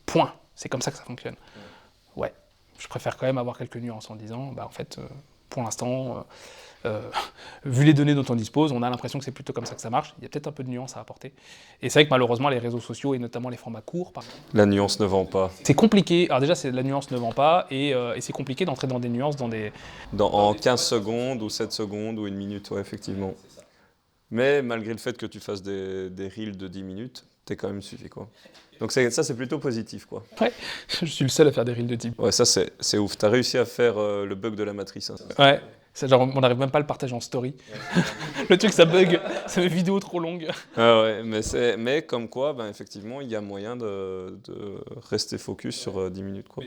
Point, c'est comme ça que ça fonctionne. Ouais, je préfère quand même avoir quelques nuances en disant en fait pour l'instant vu les données dont on dispose, on a l'impression que c'est plutôt comme ça que ça marche. Il y a peut-être un peu de nuance à apporter. Et c'est vrai que malheureusement, les réseaux sociaux, et notamment les formats courts, la nuance ne vend pas. C'est compliqué. Alors déjà, la nuance ne vend pas, et c'est compliqué d'entrer dans des nuances, en 15 secondes, ou 7 secondes, ou 1 minute, ouais, effectivement. Mais malgré le fait que tu fasses des reels de 10 minutes, t'es quand même suivi, quoi. Donc ça, c'est plutôt positif, quoi. Ouais, je suis le seul à faire des reels de 10. Ouais, ça, c'est ouf. T'as réussi à faire le bug de la matrice. Hein. Ouais. Genre, on n'arrive même pas à le partager en story. Le truc, ça bug, c'est mes vidéos trop longues. Ah ouais, mais comme quoi, effectivement, il y a moyen de rester focus sur 10 minutes, quoi.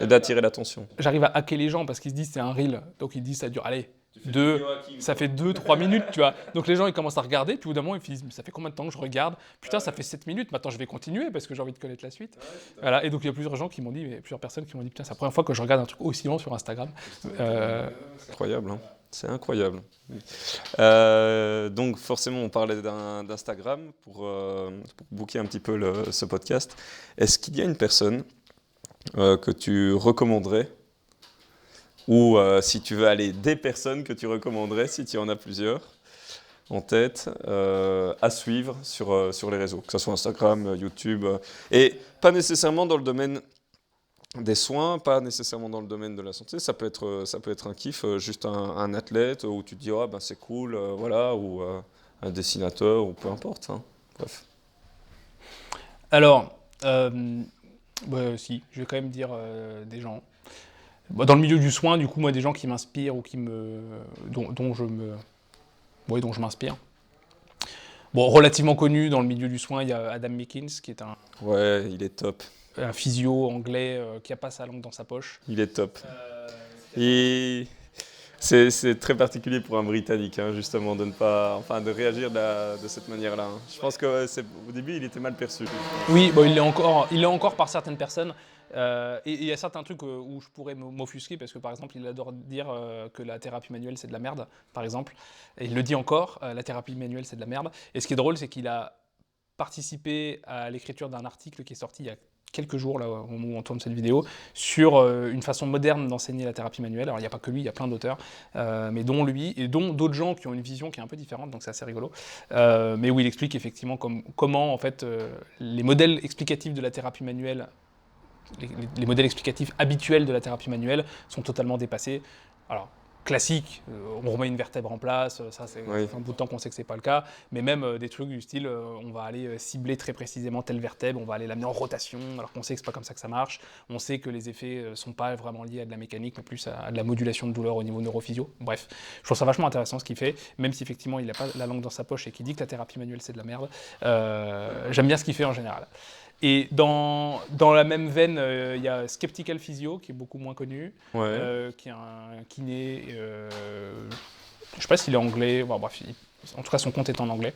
Et d'attirer l'attention. J'arrive à hacker les gens parce qu'ils se disent c'est un reel, donc ils disent ça dure, ça fait 2-3 minutes, tu vois. Donc les gens ils commencent à regarder, puis au bout d'un moment ils disent mais ça fait combien de temps que je regarde ? Putain, ça fait 7 minutes, maintenant je vais continuer parce que j'ai envie de connaître la suite. Voilà. Et donc il y a plusieurs personnes qui m'ont dit putain, c'est la première fois que je regarde un truc aussi long sur Instagram. C'est incroyable, hein. C'est incroyable. Donc forcément on parlait d'Instagram pour booker un petit peu ce podcast. Est-ce qu'il y a une personne que tu recommanderais, ou si tu veux aller, des personnes que tu recommanderais, si tu en as plusieurs en tête, à suivre sur les réseaux, que ce soit Instagram, YouTube, et pas nécessairement dans le domaine des soins, pas nécessairement dans le domaine de la santé, ça peut être un kiff, juste un athlète, où tu te dis c'est cool, voilà, ou un dessinateur, ou peu importe, hein. Bref. Alors, si, je vais quand même dire des gens. Dans le milieu du soin, du coup, moi, des gens qui m'inspirent ou dont je m'inspire. Bon, relativement connu dans le milieu du soin, il y a Adam Meakins, qui est Ouais, il est top. Un physio anglais qui n'a pas sa langue dans sa poche. Il est top. Et c'est très particulier pour un Britannique, hein, justement, de réagir de cette manière-là. Hein. Je pense que au début, il était mal perçu. Oui, il l'est encore par certaines personnes. Et il y a certains trucs où je pourrais m'offusquer, parce que par exemple, il adore dire que la thérapie manuelle c'est de la merde, par exemple. Et il le dit encore, la thérapie manuelle c'est de la merde. Et ce qui est drôle, c'est qu'il a participé à l'écriture d'un article qui est sorti il y a quelques jours, là, au moment où on tourne cette vidéo, sur une façon moderne d'enseigner la thérapie manuelle. Alors il n'y a pas que lui, il y a plein d'auteurs, mais dont lui, et dont d'autres gens qui ont une vision qui est un peu différente, donc c'est assez rigolo. Mais où il explique effectivement comment en fait, les modèles explicatifs de la thérapie manuelle, les modèles explicatifs habituels de la thérapie manuelle sont totalement dépassés. Alors, classique, on remet une vertèbre en place, ça fait un bout de temps qu'on sait que c'est pas le cas, mais même des trucs du style, on va aller cibler très précisément telle vertèbre, on va aller l'amener en rotation, alors qu'on sait que c'est pas comme ça que ça marche, on sait que les effets sont pas vraiment liés à de la mécanique, mais plus à de la modulation de douleur au niveau neurophysio. Bref, je trouve ça vachement intéressant ce qu'il fait, même si effectivement il n'a pas la langue dans sa poche et qu'il dit que la thérapie manuelle c'est de la merde, j'aime bien ce qu'il fait en général. Et dans la même veine, il y a Skeptical Physio, qui est beaucoup moins connu, qui est un kiné, je ne sais pas s'il est anglais, bref, en tout cas son compte est en anglais,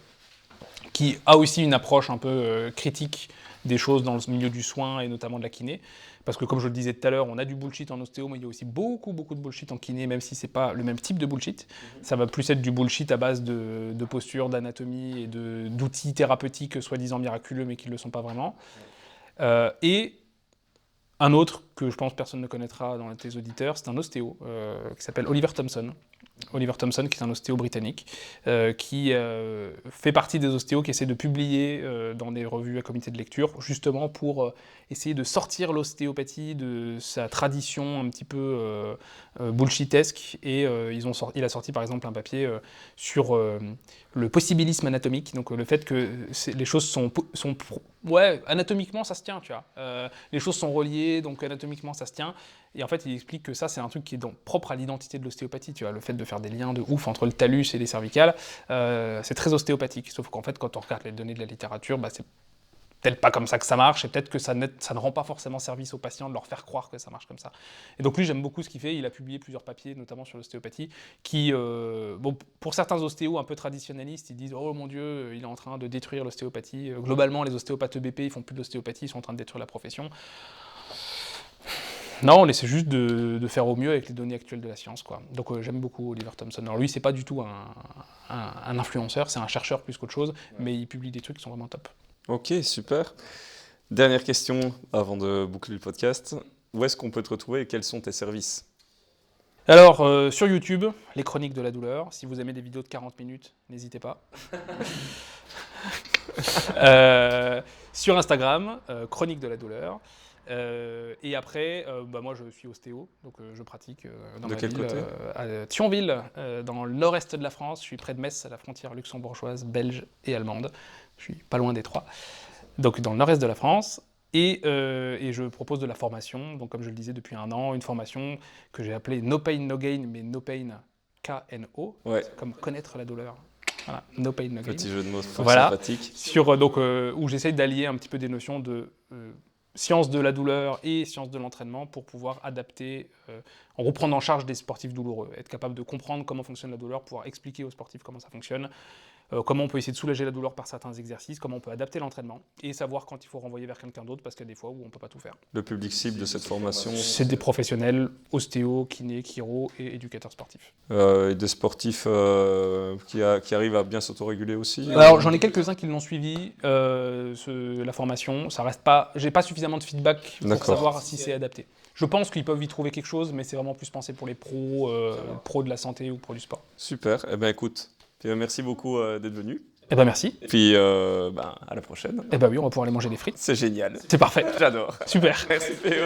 qui a aussi une approche un peu critique des choses dans le milieu du soin et notamment de la kiné. Parce que comme je le disais tout à l'heure, on a du bullshit en ostéo, mais il y a aussi beaucoup de bullshit en kiné, même si c'est pas le même type de bullshit. Ça va plus être du bullshit à base de posture, d'anatomie et d'outils thérapeutiques soi-disant miraculeux, mais qui ne le sont pas vraiment. Et un autre que je pense personne ne connaîtra dans tes auditeurs, c'est un ostéo qui s'appelle Oliver Thompson. Oliver Thompson, qui est un ostéo britannique, qui fait partie des ostéos qui essaient de publier dans des revues à comité de lecture, justement pour essayer de sortir l'ostéopathie de sa tradition un petit peu bullshitesque. Et il a sorti par exemple un papier sur le possibilisme anatomique, donc le fait que les choses sont anatomiquement ça se tient, tu vois. Les choses sont reliées, donc anatomiquement ça se tient. Et en fait, il explique que ça, c'est un truc qui est propre à l'identité de l'ostéopathie, tu vois, le fait de faire des liens de ouf entre le talus et les cervicales, c'est très ostéopathique. Sauf qu'en fait, quand on regarde les données de la littérature, c'est peut-être pas comme ça que ça marche, et peut-être que ça ne rend pas forcément service aux patients de leur faire croire que ça marche comme ça. Et donc lui, j'aime beaucoup ce qu'il fait. Il a publié plusieurs papiers, notamment sur l'ostéopathie, qui, pour certains ostéos un peu traditionnalistes, ils disent « Oh mon Dieu, il est en train de détruire l'ostéopathie. Globalement, les ostéopathes EBP, ils font plus de l'ostéopathie, ils sont en train de détruire la profession. » Non, on essaie juste de faire au mieux avec les données actuelles de la science, quoi. Donc j'aime beaucoup Oliver Thompson. Alors lui, c'est pas du tout un influenceur, c'est un chercheur plus qu'autre chose, mais il publie des trucs qui sont vraiment top. Ok, super. Dernière question avant de boucler le podcast. Où est-ce qu'on peut te retrouver et quels sont tes services ? Alors, sur YouTube, les chroniques de la douleur. Si vous aimez des vidéos de 40 minutes, n'hésitez pas. Sur Instagram, chronique de la douleur. Et après, moi je suis ostéo, donc je pratique dans ma ville, à Thionville, dans le nord-est de la France. Je suis près de Metz, à la frontière luxembourgeoise, belge et allemande. Je suis pas loin des trois. Donc dans le nord-est de la France. Et je propose de la formation, donc comme je le disais depuis un an, une formation que j'ai appelée No Pain No Gain, mais No Pain K-N-O, comme connaître la douleur. Voilà, No Pain No Gain. Petit jeu de mots sympathique. Où j'essaye d'allier un petit peu des notions de science de la douleur et science de l'entraînement pour pouvoir adapter, en reprenant en charge des sportifs douloureux, être capable de comprendre comment fonctionne la douleur, pouvoir expliquer aux sportifs comment ça fonctionne, comment on peut essayer de soulager la douleur par certains exercices, comment on peut adapter l'entraînement et savoir quand il faut renvoyer vers quelqu'un d'autre parce qu'il y a des fois où on ne peut pas tout faire. Le public cible de cette formation, c'est des professionnels, ostéo, kiné, chiro et éducateurs sportifs. Et des sportifs qui arrivent à bien s'autoréguler aussi. Alors j'en ai quelques-uns qui l'ont suivi, la formation. Ça reste pas, j'ai pas suffisamment de feedback pour savoir si c'est adapté. Je pense qu'ils peuvent y trouver quelque chose, mais c'est vraiment plus pensé pour les pros de la santé ou pros du sport. Super. Eh ben écoute. Merci beaucoup d'être venu. Eh ben merci. Et puis à la prochaine. Eh ben oui, on va pouvoir aller manger des frites. C'est génial. C'est parfait. J'adore. Super. Merci Théo.